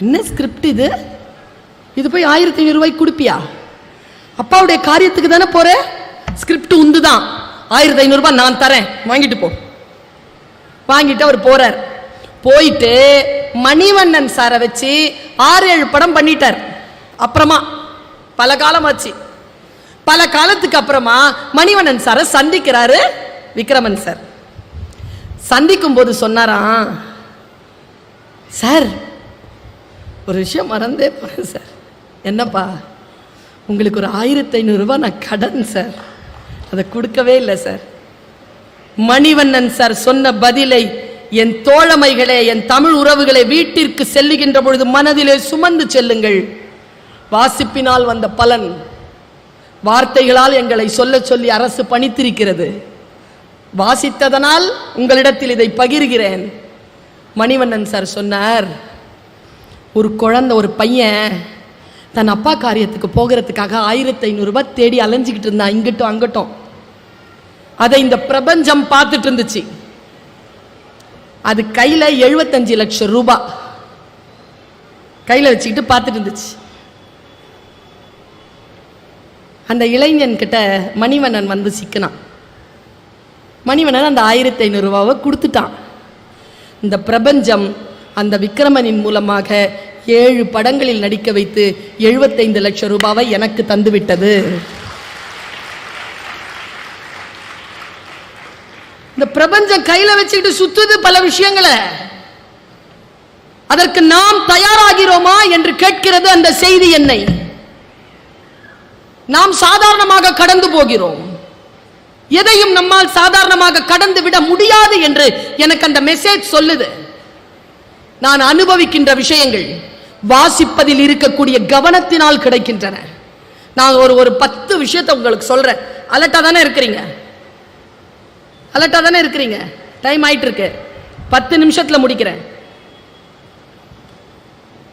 என்ன ஸ்கிரிப்ட் இது? இது போய் 1500 ரூபாய்க்கு கொடுப்பியா? அப்பாவுடைய காரியத்துக்கு தானே போற, ஸ்கிரிப்ட் உந்துதான், 1500 ரூபாய் நான் தரேன், வாங்கிட்டு போ. வாங்கிட்டு அவர் போறார். போயிட்டு மணிவண்ணன் சாரை வச்சு 6-7 படம் பண்ணிட்டார். அப்புறமா பல காலமாச்சு. பல காலத்துக்கு அப்புறமா மணிவண்ணன் சாரை சந்திக்கிறாரு விக்ரமன் சார். சந்திக்கும் போது சொன்னாராம், சார் ஒரு விஷயம் மறந்தே போறேன் சார். என்னப்பா? உங்களுக்கு ஒரு 1500 ரூபாய் நான் கடன் சார், அதை கொடுக்கவே இல்லை சார். மணிவண்ணன் சார் சொன்ன பதிலை என் தோழமைகளே, என் தமிழ் உறவுகளை, வீட்டிற்கு செல்லுகின்ற பொழுது மனதிலே சுமந்து செல்லுங்கள். வாசிப்பினால் வந்த பலன், வார்த்தைகளால் எங்களை சொல்ல சொல்லி அரசு பணித்திருக்கிறது. வாசித்ததனால் உங்களிடத்தில் இதை பகிர்கிறேன். மணிவண்ணன் சார் சொன்னார், ஒரு குழந்தை, ஒரு பையன் தன் அப்பா காரியத்துக்கு போகிறதுக்காக 1500 ரூபாய் தேடி அலைஞ்சிக்கிட்டு இருந்தான், இங்கிட்டும் அங்கட்டும். அதை இந்த பிரபஞ்சம் பார்த்துட்டு இருந்துச்சு. அது கையில 75 லட்சம் ரூபாய் கையில வச்சுக்கிட்டு பார்த்துட்டு இருந்துச்சு. அந்த இளைஞன் கிட்ட மணிவண்ணன் வந்து சிக்கினான். மணிவண்ணன் அந்த 1500 ரூபாவை கொடுத்துட்டான். இந்த பிரபஞ்சம் அந்த விக்ரமனின் மூலமாக 7 படங்களில் நடிக்க வைத்து 75 லட்சம் ரூபாவை எனக்கு தந்துவிட்டது. இந்த பிரபஞ்சம் கையில வச்சுக்கிட்டு சுத்துது பல விஷயங்களை. அதற்கு நாம் தயாராகிறோமா என்று கேட்கிறது அந்த செய்தி என்னை. நாம் சாதாரணமாக கடந்து போகிறோம். எதையும் நம்மால் சாதாரணமாக கடந்து விட முடியாது என்று எனக்கு அந்த மெசேஜ் சொல்லுது. நான் அனுபவிக்கின்ற விஷயங்கள் வாசிப்பதில் இருக்கக்கூடிய கவனத்தினால் கிடைக்கின்றன. நான் ஒரு 10 விஷயத்தை உங்களுக்கு சொல்றேன். அலர்ட்டா தானே இருக்கிறீங்க? அலர்ட்டா தானே இருக்கிறீங்க? டைம் ஆயிட்டு இருக்கு. 10 நிமிஷத்துல முடிக்கிறேன்.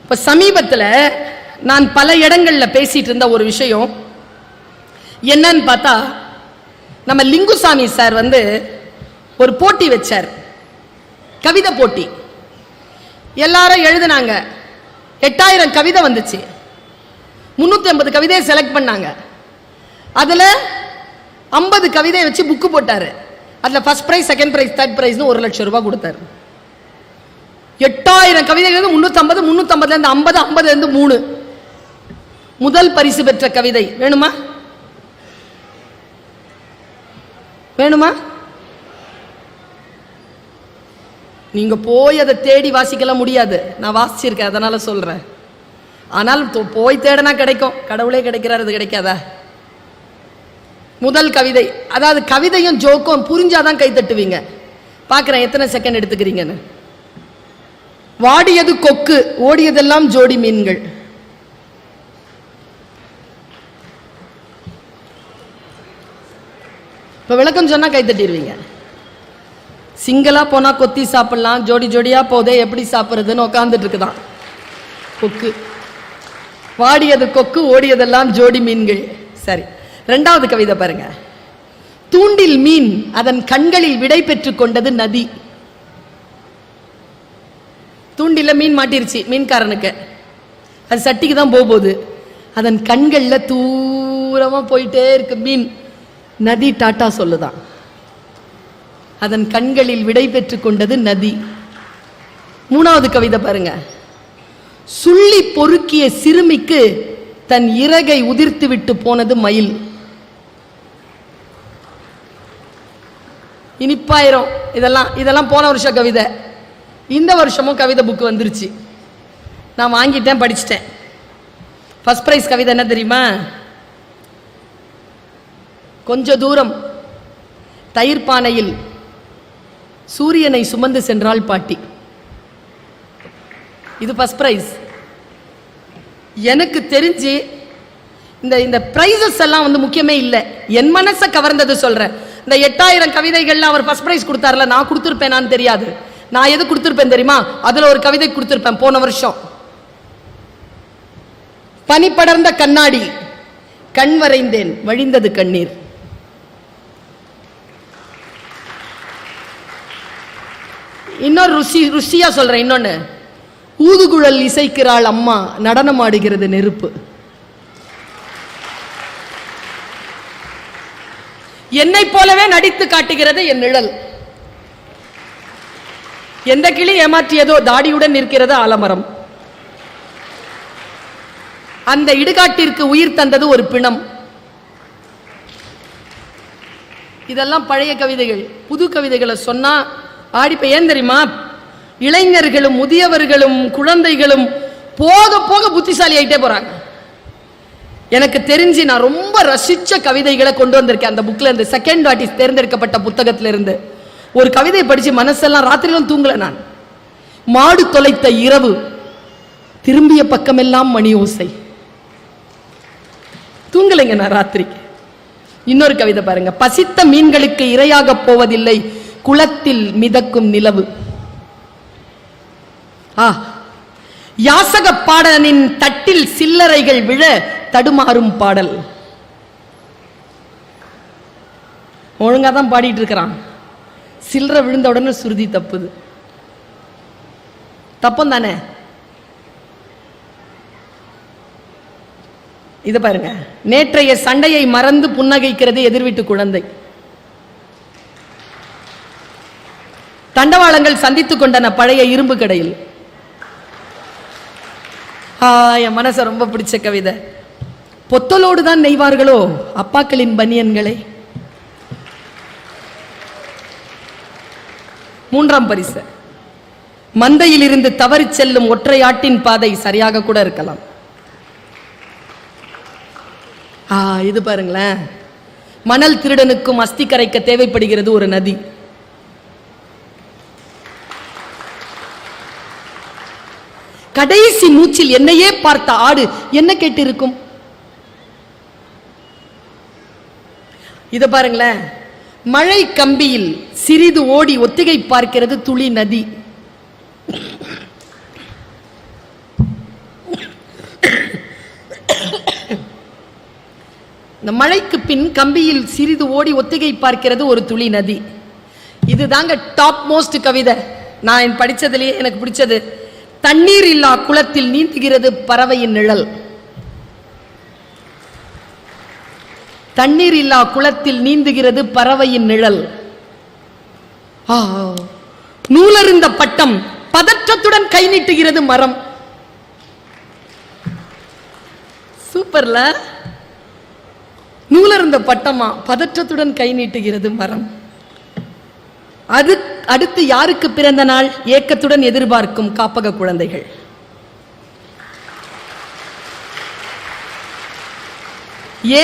இப்ப சமீபத்தில் நான் பல இடங்கள்ல பேசிட்டு இருந்த ஒரு விஷயம் என்னன்னு பார்த்தா, நம்ம லிங்குசாமி சார் ஒரு போட்டி வச்சார், கவிதை போட்டி. எல்லாரும் எழுதினாங்க. 8000 கவிதை வந்துச்சு. 350 கவிதையை செலக்ட் பண்ணாங்க. அதுல 50 கவிதையை வச்சு புக்கு போட்டாரு. அதுல first prize, second prize, third prize 1 லட்சம் ரூபாய் கொடுத்தாரு. 8000 கவிதைகள் 350, 350 இருந்து 50, 50 இருந்து 3. முதல் பரிசு பெற்ற கவிதை வேணுமா? வேணுமா? நீங்க போய் அதை தேடி வாசிக்கலாம் முடியாது. நான் வாசிச்சிருக்கேன், அதனால சொல்றேன். ஆனால் போய் தேடனா கிடைக்கும். கடவுளே கிடைக்கிறார், அது கிடைக்காதா? முதல் கவிதை, அதாவது கவிதையும் ஜோக்கும் புரிஞ்சாதான் கை தட்டுவீங்க. பார்க்கிறேன் எத்தனை செகண்ட் எடுத்துக்கிறீங்கன்னு. வாடியது கொக்கு, ஓடியதெல்லாம் ஜோடி மீன்கள். இப்ப விளக்கம் சொன்னா கை தட்டிடுவீங்க. சிங்களா போனா கொத்தி சாப்பிடலாம், ஜோடி ஜோடியா போதே எப்படி சாப்பிடுறதுன்னு உட்கார்ந்துட்டு இருக்குதான் கொக்கு. வாடியது கொக்கு, ஓடியதெல்லாம் ஜோடி மீன்கள். சரி, 2வது கவிதை பாருங்க. தூண்டில் மீன் அதன் கண்களில் விடை பெற்றுக் கொண்டது நதி. தூண்டில மீன் மாட்டிருச்சு மீன்காரனுக்கு. அது சட்டிக்கு தான் போகுது. அதன் கண்கள்ல தூரமா போயிட்டே இருக்கு மீன். நதி டாட்டா சொல்லுதான். அதன் கண்களில் விடை பெற்றுக் கொண்டது நதி. 3வது கவிதை பாருங்க. சுள்ளி பொறுக்கிய சிறுமிக்கு தன் இறகை உதிர்த்து விட்டு போனது மயில். இனிப்பாயிரும். இதெல்லாம் போன வருஷம் கவிதை. இந்த வருஷமும் கவிதை புக் வந்துருச்சு. நான் வாங்கிட்டேன், படிச்சுட்டேன். ஃபர்ஸ்ட் பிரைஸ் கவிதை என்ன தெரியுமா? கொஞ்ச தூரம் தயிர் பானையில் சூரியனை சுமந்து சென்றாள் பாட்டி. இது ஃபர்ஸ்ட் பிரைஸ். எனக்கு தெரிஞ்சு இந்த பிரைசஸ் எல்லாம் முக்கியமே இல்லை. என் மனசை கவர்ந்தது சொல்றேன். இந்த 8000 கவிதைகள்ல அவர் ஃபர்ஸ்ட் பிரைஸ் கொடுத்தாருல, நான் கொடுத்துருப்பேன் தெரியாது. நான் எது கொடுத்துருப்பேன் தெரியுமா? அதுல ஒரு கவிதை கொடுத்துருப்பேன் போன வருஷம். பனி படர்ந்த கண்ணாடி, கண் வரைந்தேன், வழிந்தது கண்ணீர். இன்னொரு ருசியா சொல்றேன். இன்னொன்னு, ஊதுகுழல் இசைக்கிறாள் அம்மா, நடனம் ஆடுகிறது நெருப்பு. என்னை போலவே நடித்து காட்டுகிறது என் நிழல். எந்த கிளி ஏமாற்றியதோ தாடியுடன் நிற்கிறது ஆலமரம். அந்த இடுகாட்டிற்கு உயிர் தந்தது ஒரு பிணம். இதெல்லாம் பழைய கவிதைகள். புது கவிதைகளை சொன்னா ஆடிப்ப. ஏன் தெரியுமா? இளைஞர்களும் முதியவர்களும் குழந்தைகளும் போக போக புத்திசாலி ஆயிட்டே போறாங்க. எனக்கு தெரிஞ்சு நான் ரொம்ப ரசிச்ச கவிதைகளை கொண்டு வந்திருக்கேன் அந்த புக்ல இருந்து. செகண்ட் ஆர்டிஸ்ட் தேர்ந்தெடுக்கப்பட்ட புத்தகத்தில இருந்து ஒரு கவிதை படிச்சு மனசெல்லாம் ராத்திரியிலும் தூங்கல நான். மாடு தொலைத்த இரவு, திரும்பிய பக்கமெல்லாம் மணி ஓசை. தூங்கலைங்க நான் ராத்திரி. இன்னொரு கவிதை பாருங்க. பசித்த மீன்களுக்கு இரையாக போவதில்லை குளத்தில் மிதக்கும் நிலவு. யாசக பாடலின் தட்டில் சில்லறைகள் விழ தடுமாறும் பாடல். ஒழுங்கா தான் பாடிட்டு இருக்கிறான். சில்லறை விழுந்த உடனே சுருதி தப்புது. தப்பம் தானே? இது பாருங்க. நேற்றைய சண்டையை மறந்து புன்னகைக்கிறது எதிர்வீட்டு குழந்தை. தண்டவாளங்கள் சந்தித்துக் கொண்டன பழைய இரும்பு கடையில். என் மனச ரொம்ப பிடிச்ச கவிதை. பொத்தலோடு தான் நெய்வார்களோ அப்பாக்களின் பனியன்களை. 3ஆம் பரிசு. மந்தையில் இருந்து தவறி செல்லும் ஒற்றை ஆட்டின் பாதை சரியாக கூட இருக்கலாம். இது பாருங்களேன், மணல் திருடனுக்கும் அஸ்தி கரைக்க தேவைப்படுகிறது ஒரு நதி. கடைசி மூச்சில் என்னையே பார்த்த ஆடு என்ன கேட்டு இருக்கும்? இத பாருங்களேன், மழை கம்பியில் சிறிது ஓடி ஒத்திகை பார்க்கிறது துளி நதி. இந்த மழைக்கு பின் கம்பியில் சிறிது ஓடி ஒத்திகை பார்க்கிறது ஒரு துளி நதி. இதுதாங்க டாப் மோஸ்ட் கவிதை. நான் படிச்சதுலயே எனக்கு பிடிச்சது. தண்ணீர் இல்லா குளத்தில் நீந்துகிறது பறவையின் நிழல். தண்ணீர் இல்லா குளத்தில் நீந்துகிறது பறவையின் நிழல். நூலறிந்த பட்டம் பதற்றத்துடன் கை நீட்டுகிறது மரம். சூப்பர்ல. நூலறிந்த பட்டமா பதற்றத்துடன் கை நீட்டுகிறது மரம். அடுத்து யாருக்கு பிறந்த நாள்? ஏக்கத்துடன் எதிர்பார்க்கும் காப்பக குழந்தைகள்.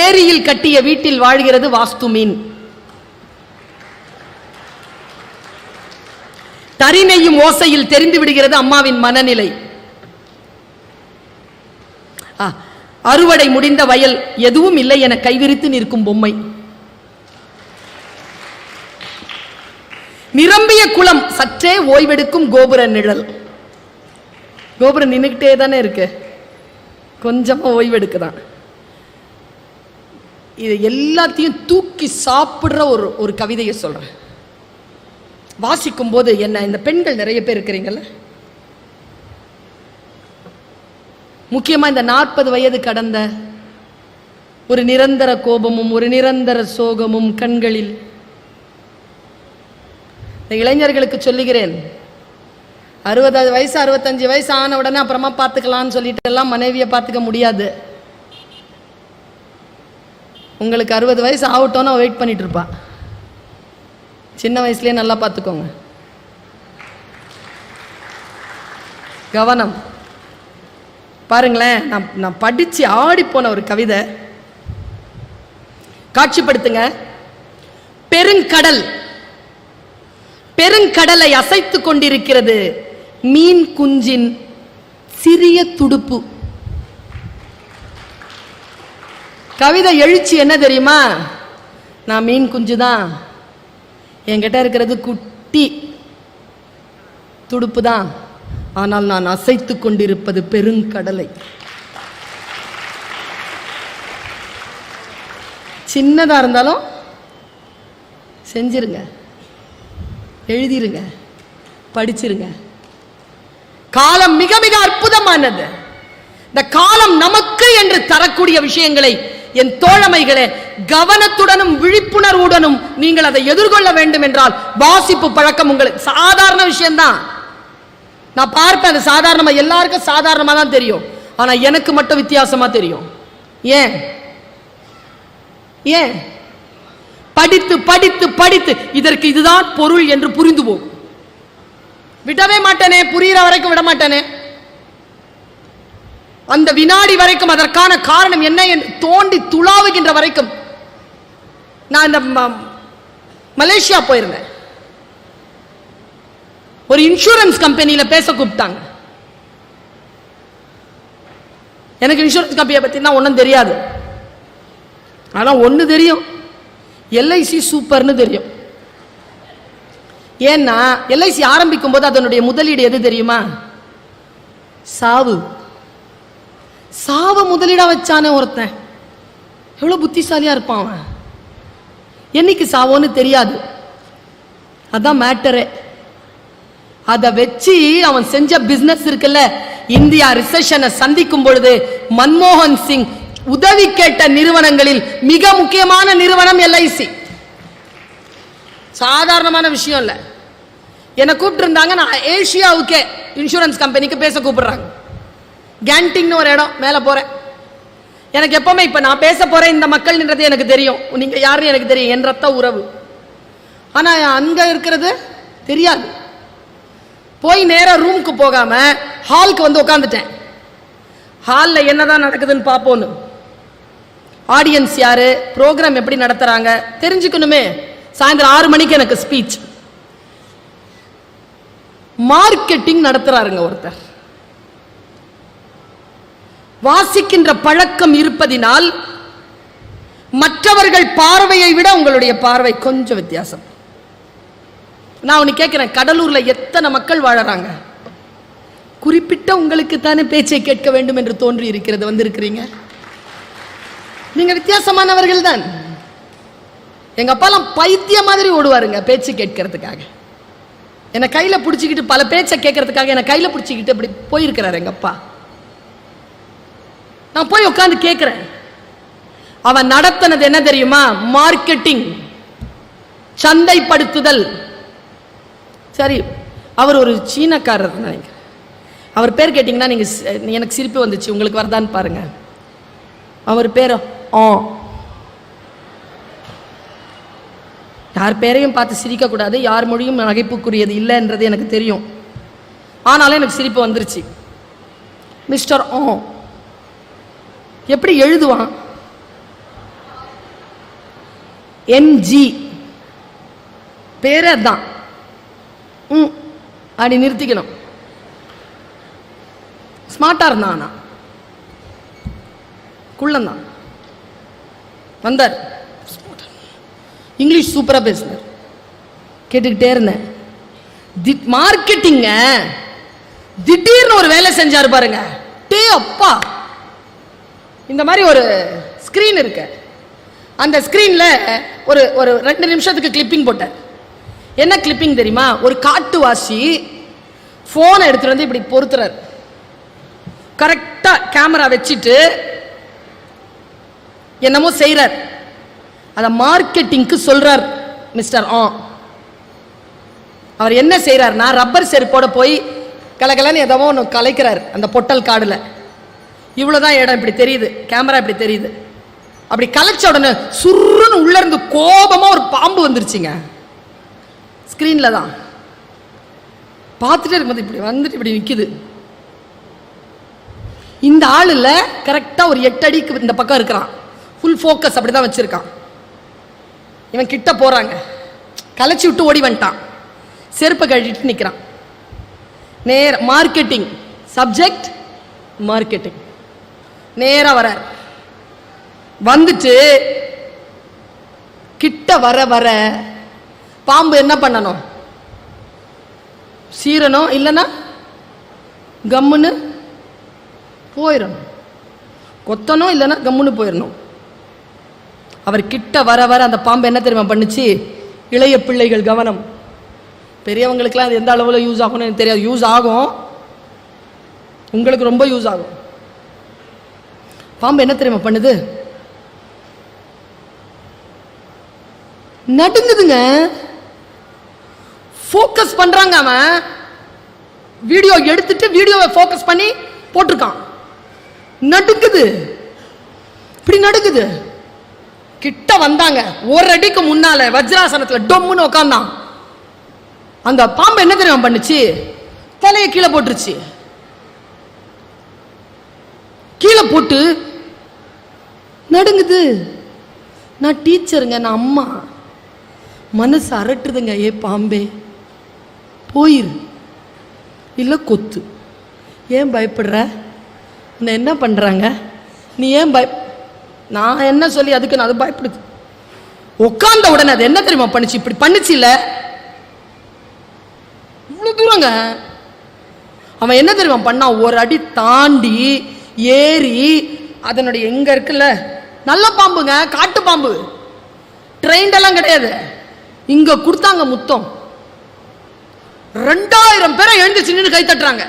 ஏரியில் கட்டிய வீட்டில் வாழ்கிறது வாஸ்து மீன். தரிநெய்யும் ஓசையில் தெரிந்து விடுகிறது அம்மாவின் மனநிலை. அறுவடை முடிந்த வயல், எதுவும் இல்லை என கைவிரித்து நிற்கும் பொம்மை. நிரம்பிய குளம், சற்றே ஓய்வெடுக்கும் கோபுர நிழல். கோபுரம் நின்னுக்கிட்டே தானே இருக்கு, கொஞ்சமா ஓய்வெடுக்குதான். இது எல்லாத்தையும் தூக்கி சாப்பிடுற ஒரு கவிதையை சொல்றேன். வாசிக்கும் போது என்ன, இந்த பெண்கள் நிறைய பேர் இருக்கிறீங்கல்ல, முக்கியமா இந்த 40 வயது கடந்த ஒரு நிரந்தர கோபமும் ஒரு நிரந்தர சோகமும் கண்களில். இந்த இளைஞர்களுக்கு சொல்லுகிறேன், 60 வயசு 65 வயசு ஆன உடனே அப்புறமா பார்த்துக்கலாம்னு சொல்லிட்டு எல்லாம் மனைவியை பார்த்துக்க முடியாது. உங்களுக்கு 60 வயசு ஆகட்டோன்னு வெயிட் பண்ணிட்டு இருப்பா. சின்ன வயசுலயே நல்லா பார்த்துக்கோங்க. கவனம். பாருங்களேன், நான் படிச்சு ஆடி போன ஒரு கவிதை. காட்சிப்படுத்துங்க. பெருங்கடல், பெருங்கடலை அசைத்துக் கொண்டிருக்கிறது மீன் குஞ்சின் சிறிய துடுப்பு. கவிதை எழுச்சி என்ன தெரியுமா? நான் மீன் குஞ்சு தான், என்கிட்ட இருக்கிறது குட்டி துடுப்பு தான், ஆனால் நான் அசைத்துக் கொண்டிருப்பது பெருங்கடலை. சின்னதா இருந்தாலும் செஞ்சிருங்க, எழுதிருங்க, படிச்சிருங்க. காலம் மிக மிக அற்புதமானது. இந்த காலம் நமக்கு என்று தரக்கூடிய விஷயங்களை என் தோழமைகளே கவனத்துடனும் விழிப்புணர்வுடனும் நீங்கள் அதை எதிர்கொள்ள வேண்டும் என்றால் வாசிப்பு பழக்கம் உங்களுக்கு சாதாரண விஷயம்தான். நான் பார்ப்பேன், அது சாதாரணமா, எல்லாருக்கும் சாதாரணமா தான் தெரியும். ஆனா எனக்கு மட்டும் வித்தியாசமா தெரியும். ஏன்? ஏன்? படித்து படித்து படித்து இதற்கு இதுதான் பொருள் என்று புரிந்து போகும். விடவே மாட்டேனே, புரிகிற வரைக்கும் விட மாட்டேனே. அந்த வினாடி வரைக்கும் அதற்கான காரணம் என்ன என்று தோண்டி துளாவுகின்ற வரைக்கும். நான் இந்த மலேசியா போயிருந்தேன். ஒரு இன்சூரன்ஸ் கம்பெனியில பேச கூப்பிட்டாங்க. எனக்கு இன்சூரன்ஸ் கம்பெனியை பத்தினா ஒன்றும் தெரியாது. ஆனா ஒன்று தெரியும், எல்ஐசி சூப்பர்னு தெரியும். ஏன்னா எல்ஐசி ஆரம்பிக்கும் போது அதனுடைய முதலீடு எது தெரியுமா? சாவு. சாவ முதலீடா வச்சானே ஒருத்தன், எவ்வளவு புத்திசாலியா இருப்பான் அவன். என்னைக்கு சாவோன்னு தெரியாது, அதான் மேட்டரே. அதை வச்சு அவன் செஞ்ச பிசினஸ் இருக்குல்ல. இந்தியா ரிசெஷனை சந்திக்கும் பொழுது மன்மோகன் சிங் உதவி கேட்ட நிறுவனங்களில் மிக முக்கியமான நிறுவனம் எல்ஐசி. சாதாரணமான விஷயம் இல்ல. என்னை கூப்பிட்டு இருந்தாங்க, நான் ஏசியாவுக்கே இன்சூரன்ஸ் கம்பெனிக்கு பேச கூப்பிடுறாங்க. கேண்டிங்னு ஒரு இடம், மேலே போகிறேன். எனக்கு எப்பவுமே இப்போ நான் பேச போகிறேன் இந்த மக்கள்ன்றது எனக்கு தெரியும், நீங்கள் யாருன்னு எனக்கு தெரியும், என் ரத்த உறவு. ஆனால் அங்கே இருக்கிறது தெரியாது. போய் நேராக ரூமுக்கு போகாமல் ஹாலுக்கு வந்து உட்காந்துட்டேன். ஹாலில் என்னதான் நடக்குதுன்னு பார்ப்போன்னு. ஆடியன்ஸ் யாரு, ப்ரோக்ராம் எப்படி நடத்துகிறாங்க தெரிஞ்சுக்கணுமே. சாயந்தரம் 6 மணிக்கு எனக்கு ஸ்பீச். மார்க்கெட்டிங் நடத்துறாருங்க ஒருத்தர். வாசிக்கின்ற பழக்கம் இருப்பதினால் மற்றவர்கள் பார்வையை விட உங்களுடைய பார்வை கொஞ்சம் வித்தியாசம். நான் உன்னை கேட்கிறேன், கடலூர்ல எத்தனை மக்கள் வாழறாங்க? குறிப்பிட்ட உங்களுக்கு தானே பேச்சை கேட்க வேண்டும் என்று தோன்றி இருக்கிறது, வந்திருக்கிறீங்க. நீங்க வித்தியாசமானவர்கள் தான். எங்க அப்பாலாம் பைத்திய மாதிரி ஓடுவாருங்க பேச்சு கேட்கறதுக்காக. என்னை கையில பிடிச்சிக்கிட்டு பல பேச்சை கேட்கறதுக்காக என்னை கையில பிடிச்சிக்கிட்டு இப்படி போயிருக்கிறார் எங்க அப்பா. நான் போய் உட்காந்து கேட்கிறேன். அவன் நடத்தினது என்ன தெரியுமா? மார்க்கெட்டிங், சந்தைப்படுத்துதல். சரி, அவர் ஒரு சீனக்காரர் நினைக்கிறேன். அவர் பேர் கேட்டீங்கன்னா நீங்க எனக்கு சிரிப்பு வந்துச்சு, உங்களுக்கு வரதான்னு பாருங்க. அவர் பேர் யார் பேரையும் பார்த்து சிரிக்க கூடாது, யார் மொழியும் நகைப்புக்குரியது இல்லைன்றது எனக்கு தெரியும். ஆனாலும் எனக்கு சிரிப்பு வந்துருச்சு. மிஸ்டர் எப்படி எழுதுவான்? எம்ஜி பேரே தான். அப்படி நிறுத்திக்கணும். ஸ்மார்ட்டா இருந்தான், குள்ளந்தான். வந்தார், இங்கிலீஷ் சூப்பரா பேசினார். கேட்டுக்கிட்டே இருந்தேன். மார்க்கெட்டிங்க திடீர்னு ஒரு வேலை செஞ்சாரு பாருங்க. டே அப்பா, இந்த மாதிரி ஒரு ஸ்கிரீன் இருக்கு, அந்த ஸ்கிரீன்ல ஒரு ஒரு 2 நிமிஷத்துக்கு கிளிப்பிங் போட்டார். என்ன கிளிப்பிங் தெரியுமா? ஒரு காட்டுவாசி போனை எடுத்துட்டு வந்து இப்படி பொறுத்துறாரு. கரெக்டா கேமரா வச்சுட்டு என்னமோ செய்யறார். அத மார்க்கெட்டிங்க்கு சொல்றார் மிஸ்டர் அவர் என்ன செய்யறாருன்னா, ரப்பர் செருப்போட போய் கலகலன்னு ஏதோ ஒன்று கலைக்கிறார் அந்த பொட்டல் காடுல. இவ்வளவுதான் இடம், இப்படி தெரியுது, கேமரா இப்படி தெரியுது. அப்படி கலைச்ச உடனே சுருன்னு உள்ள இருந்து கோபமா ஒரு பாம்பு வந்துருச்சுங்க. ஸ்கிரீன்ல தான் பார்த்துட்டே இருக்கும்போது இப்படி வந்துட்டு இப்படி நிக்குது. இந்த ஆளுல கரெக்டா ஒரு 8 அடிக்கு இந்த பக்கம் இருக்கிறான். ஃபுல் ஃபோக்கஸ் அப்படிதான் வச்சிருக்கான். இவன் கிட்ட போறாங்க, கலைச்சி விட்டு ஓடி வந்துட்டான். செருப்பை கழட்டிட்டு நிக்கிறான். நேர மார்க்கெட்டிங் சப்ஜெக்ட், மார்க்கெட்டிங். நேரா வர வந்துட்டு கிட்ட வர வர பாம்பு என்ன பண்ணணும்? சீரணும், இல்லைன்னா கம்முன்னு போயிடணும். கொத்தணும், இல்லைன்னா கம்முன்னு போயிடணும். அவர் கிட்ட வர வர அந்த பாம்பு என்ன தெரியுமா பண்ணுச்சு? இளைய பிள்ளைகள் கவனம். பெரியவங்களுக்குலாம் அது எந்த அளவில் யூஸ் ஆகும்னு எனக்கு தெரியாது. யூஸ் ஆகும், உங்களுக்கு ரொம்ப யூஸ் ஆகும். பாம்பு என்ன தெரியுமா பண்ணுது? நடுங்குதுங்க. ஃபோக்கஸ் பண்றாங்க. அவன் வீடியோ எடுத்துட்டு வீடியோவை ஃபோக்கஸ் பண்ணி போட்டிருக்கான். நடுங்குது, இப்படி நடுங்குது. கிட்ட வந்தாங்க, ஒரு அடிக்கு முன்னால வஜ்ராசனத்துல டொம்முன்னு உட்கார்ந்தான். அந்த பாம்பு என்ன தெரியுமா பண்ணுச்சு? தலையை கீழே போட்டுருச்சு. கீழே போட்டு நடுங்குது. நான் டீச்சருங்க, நான் அம்மா. மனசு அரட்டுதுங்க. ஏ பாம்பே, போயிரு, இல்ல கொத்து. ஏன் பயப்படுற? நான் என்ன பண்றாங்க? நீ ஏன் நான் என்ன சொல்லி அதுக்கு நான் அது பயப்படுது. உட்கார்ந்த உடனே அது என்ன தெரியுமா பண்ணுச்சு? இப்படி பண்ணுச்சு. இல்ல இவ்வளவு தூரங்க. அவன் என்ன தெரியுமா பண்ணா? ஒரு அடி தாண்டி ஏறி அதனுடைய எங்க இருக்குல்ல, நல்ல பாம்புங்க, காட்டு பாம்பு, ட்ரெயின் எல்லாம் கிடையாது. இங்க கொடுத்தாங்க முத்தம். 2000 பேரை எழுந்துச்சு நின்று கை தட்டுறாங்க.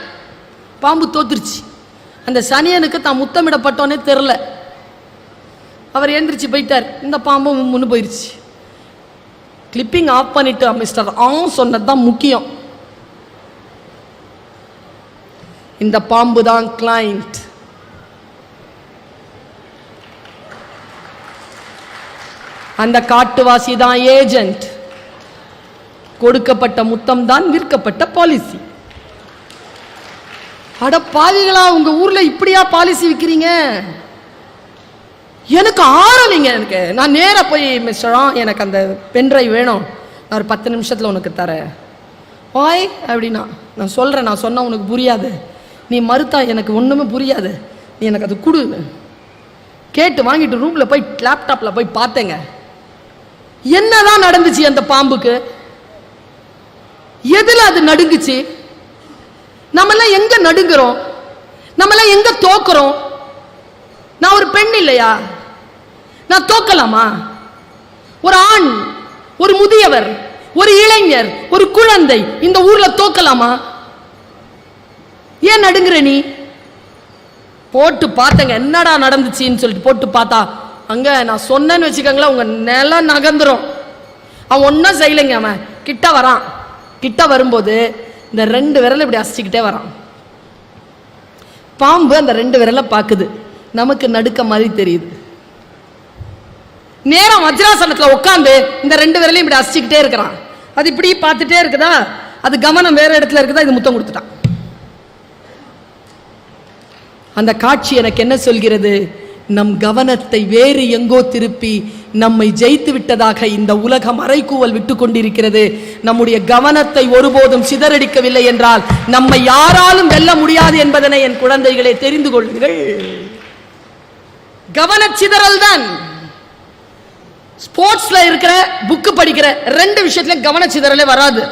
பாம்பு தோத்துருச்சு. அந்த சனியனுக்கு தான் முத்தமிடப்பட்டோன்னே தெரியல. அவர் எழுந்திரிச்சு போயிட்டார். இந்த பாம்பு முன்னு போயிருச்சு. கிளிப்பிங் ஆஃப் பண்ணிட்டு மிஸ்டர் சொன்னதுதான் முக்கியம். இந்த பாம்பு தான் கிளையண்ட். அந்த காட்டுவாசி தான் ஏஜென்ட். கொடுக்கப்பட்ட முத்தம் தான் விற்கப்பட்ட பாலிசி. அட பாவிகளா, உங்க ஊர்ல இப்படியா பாலிசி விற்கிறீங்க? எனக்கு ஆறலைங்க. நான் நேராக போய் மிஸ்டரா எனக்கு அந்த பென்ட்ரைவ் வேணும், நான் ஒரு 10 நிமிஷத்தில் உனக்கு தரேன். வாய் அப்படின்னா நான் சொல்கிறேன், நான் சொன்னால் உனக்கு புரியாது, நீ மறுத்தா எனக்கு ஒன்றுமே புரியாது, நீ எனக்கு அது கொடு. கேட்டு வாங்கிட்டு ரூமில் போய் லேப்டாப்பில் போய் பார்த்தேங்க. என்னதான் நடந்துச்சு அந்த பாம்புக்கு? எதில் அது நடுங்குச்சு? நம்மெல்லாம் எங்க நடுங்குறோம்? நம்மெல்லாம் எங்க தோக்குறோம்? நான் ஒரு பெண் இல்லையா? நான் தோக்கலாமா? ஒரு ஆண், ஒரு முதியவர், ஒரு இளைஞர், ஒரு குழந்தை இந்த ஊர்ல தோக்கலாமா? ஏன் நடுங்குற நீ? போட்டு பார்த்தங்க என்னடா நடந்துச்சுன்னு சொல்லிட்டு போட்டு பார்த்தா அங்க நான் சொன்னேன்னு வச்சுக்கோங்களேன், உங்க நிலம் நகர்ந்துரும். அவன் ஒன்னும் செய்யலைங்க. அவன் கிட்ட வரான். கிட்ட வரும்போது இந்த 2 விரல் இப்படி அசிச்சுக்கிட்டே வரான். பாம்பு அந்த 2 விரலை பார்க்குது. நமக்கு நடுக்க மாதிரி தெரியுது. நேரம் வஜ்ராசனத்தில் உட்காந்து இந்த 2 விரலையும் இப்படி அசிச்சுக்கிட்டே இருக்கிறான். அது இப்படி பார்த்துட்டே இருக்குதா, அது கவனம் வேற இடத்துல இருக்குதா, இது முத்தம் கொடுத்துட்டான். அந்த காட்சி எனக்கு என்ன சொல்கிறது? நம் கவனத்தை வேறு எங்கோ திருப்பி நம்மை ஜெயித்து விட்டதாக இந்த உலகம் அறைகூவல் விட்டு கொண்டிருக்கிறது. நம்முடைய கவனத்தை ஒருபோதும் சிதறடிக்கவில்லை என்றால் நம்மை யாராலும் வெல்ல முடியாது என்பதனை என் குழந்தைகளை தெரிந்து கொள்ளுங்கள். கவனச்சிதறல் தான். ஸ்போர்ட்ஸ்ல இருக்கிற புக்கு படிக்கிற 2 விஷயத்துல கவனச்சிதறலே வராது.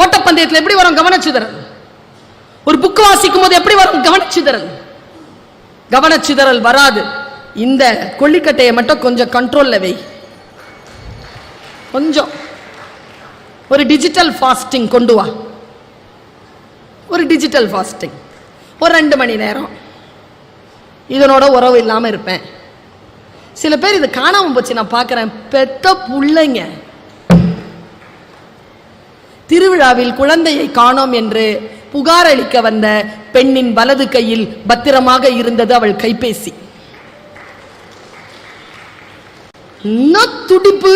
ஓட்டப்பந்தயத்தில் எப்படி வரும் கவனச்சிதறல்? ஒரு புக்கு வாசிக்கும் போது எப்படி வரும் கவனச்சிதறல்? கவனச்சிதறல் வராது. இந்த கொள்ளிக்கட்டையை மட்டும் கொஞ்சம் கண்ட்ரோல்ல வை. கொஞ்சம் ஒரு டிஜிட்டல் ஃபாஸ்டிங் கொண்டு வா. ஒரு டிஜிட்டல் ஃபாஸ்டிங் ஒரு 2 மணி நேரம் இதனோட உறவு இல்லாம இருப்பேன். சில பேர் இது காணாம போச்சு. நான் பார்க்கிறேன், பெத்த புள்ளைங்க திருவிழாவில் குழந்தையை காணோம் என்று புகார் அளிக்க வந்த பெண்ணின் வலது கையில் பத்திரமாக இருந்தது அவள் கைபேசி. துடிப்பு.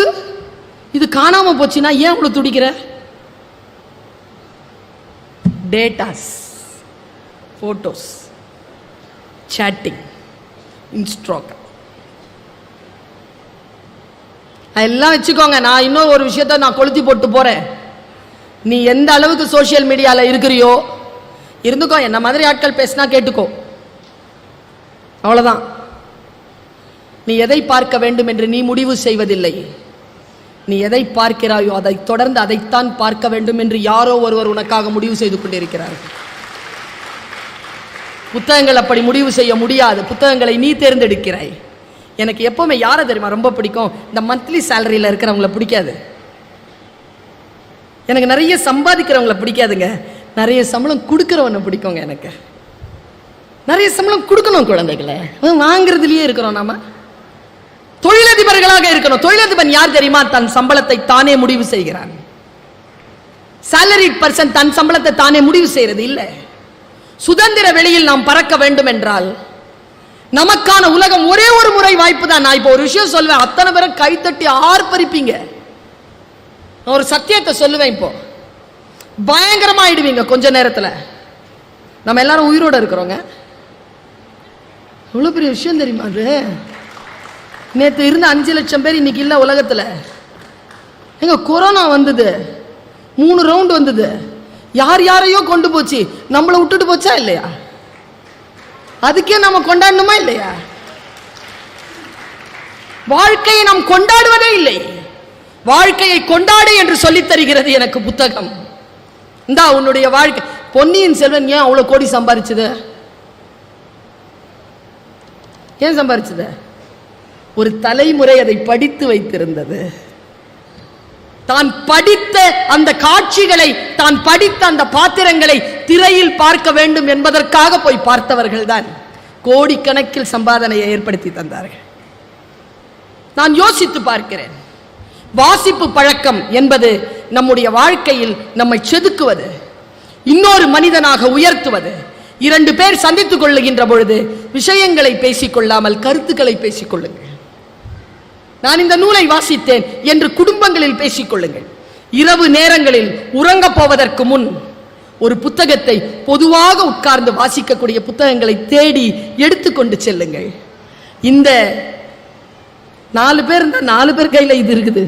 இது காணாம போச்சுன்னா ஏன் அவ்வளவு துடிக்கிற? டேட்டாஸ், போட்டோஸ், சாட்டிங், இன்ஸ்டாகிராம் எல்லாம் வச்சுக்கோங்க. நான் இன்னும் ஒரு விஷயத்த நான் கொளுத்தி போட்டு போறேன். நீ எந்த அளவுக்கு சோசியல் மீடியால இருக்கிறியோ இருந்துக்கோ. என்ன மாதிரி ஆட்கள் பேசினா கேட்டுக்கோ, அவ்வளவுதான். நீ எதை பார்க்க வேண்டும் என்று நீ முடிவு செய்வதில்லை. நீ எதை பார்க்கிறாயோ அதை தொடர்ந்து அதைத்தான் பார்க்க வேண்டும் என்று யாரோ ஒருவர் உனக்காக முடிவு செய்து கொண்டிருக்கிறார்கள். புத்தகங்கள் அப்படி முடிவு செய்ய முடியாது. புத்தகங்களை நீ தேர்ந்தெடுக்கிறாய். எனக்கு எப்பவுமே யாரை தெரியுமா ரொம்ப பிடிக்கும்? இந்த மந்த்லி சேலரியில் இருக்கிறவங்கள பிடிக்காது. எனக்கு நிறைய சம்பாதிக்கிறவங்கள பிடிக்காதுங்க. நிறைய சம்பளம் கொடுக்கிறவனை பிடிக்குங்க. எனக்கு நிறைய சம்பளம் கொடுக்கணும். குழந்தைகளை வாங்குறதுலயே இருக்கிறோம். நாம தொழிலதிபர்களாக இருக்கணும். தொழிலதிபன் யார் தெரியுமா? தன் சம்பளத்தை தானே முடிவு செய்கிறான். salaried person தன் சம்பளத்தை தானே முடிவு செய்யறது இல்லை. சுதந்திர வெளியில் நாம் பறக்க வேண்டும் என்றால் நமக்கான உலகம் ஒரே ஒரு முறை வாய்ப்பு தான். நான் இப்போ ஒரு விஷயம் சொல்வேன், அத்தனை பேரை கைத்தட்டி ஆர்ப்பரிப்பீங்க. ஒரு சத்தியத்தை சொல்லுவேன், இப்போ பயங்கரமாயிடுவீங்க கொஞ்ச நேரத்தில். நம்ம எல்லாரும் உயிரோட இருக்கிறோங்க. எவ்வளவு பெரிய விஷயம் தெரியுமா அது? நேற்று இருந்த 5 லட்சம் பேர் இன்னைக்கு இல்ல உலகத்துல. எங்க கொரோனா வந்தது, 3 ரவுண்ட் வந்தது, யார் யாரையோ கொண்டு போச்சு, நம்மளை விட்டுட்டு போச்சா இல்லையா? அதுக்கே நம்ம கொண்டாடணுமா இல்லையா? வாழ்க்கையை நாம் கொண்டாடுவதே இல்லை. வாழ்க்கையை கொண்டாடு என்று சொல்லித் தருகிறது எனக்கு புத்தகம். இந்தா உன்னுடைய வாழ்க்கை. பொன்னியின் செல்வன் ஏன் அவ்வளவு கோடி சம்பாதிச்சது? ஏன் சம்பாதிச்சது? ஒரு தலைமுறை அதை படித்து வைத்திருந்தது. தான் படித்த அந்த காட்சிகளை, தான் படித்த அந்த பாத்திரங்களை திரையில் பார்க்க வேண்டும் என்பதற்காக போய் பார்த்தவர்கள் தான் கோடிக்கணக்கில் சம்பாதனையை ஏற்படுத்தி தந்தார்கள். நான் யோசித்து பார்க்கிறேன். வாசிப்பு பழக்கம் என்பது நம்முடைய வாழ்க்கையில் நம்மை செதுக்குவது. இன்னொரு மனிதனாக உயர்த்துவது. இரண்டு பேர் சந்தித்துக் கொள்ளுகின்ற பொழுது விஷயங்களை பேசிக்கொள்ளாமல் கருத்துக்களை பேசிக் கொள்ளுங்கள். நான் இந்த நூலை வாசித்தேன் என்று குடும்பங்களில் பேசிக் கொள்ளுங்கள். இரவு நேரங்களில் உறங்கப் போவதற்கு முன் ஒரு புத்தகத்தை, பொதுவாக உட்கார்ந்து வாசிக்கக்கூடிய புத்தகங்களை தேடி எடுத்துக்கொண்டு செல்லுங்கள். இந்த 4 பேர், இந்த 4 பேர் கையில இது இருக்குது.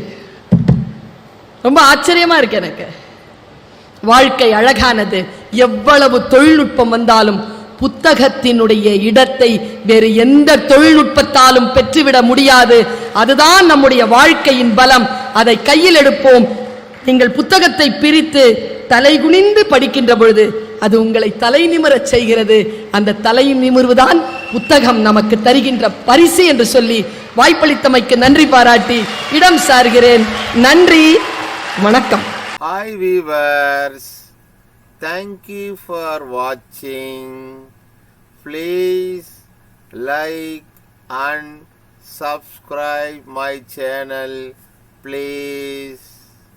ரொம்ப ஆச்சரியமா இருக்கு எனக்கு. வாழ்க்கை அழகானது. எவ்வளவு தொழில்நுட்பம் வந்தாலும் புத்தகத்தினுடைய இடத்தை வேறு எந்த தொழில்நுட்பத்தாலும் பெற்றுவிட முடியாது. அதுதான் நம்முடைய வாழ்க்கையின் பலம். அதை கையில் எடுப்போம். நீங்கள் புத்தகத்தை பிரித்து தலைகுனிந்து படிக்கின்ற பொழுது அது உங்களை தலை நிமிரச் செய்கிறது. அந்த தலை நிமிர்வுதான் புத்தகம் நமக்கு தருகின்ற பரிசு என்று சொல்லி வாய்ப்பளித்தமைக்கு நன்றி பாராட்டி இடம் சார்கிறேன். நன்றி, வணக்கம். Hi viewers, thank you for watching. Please like and subscribe my channel, please.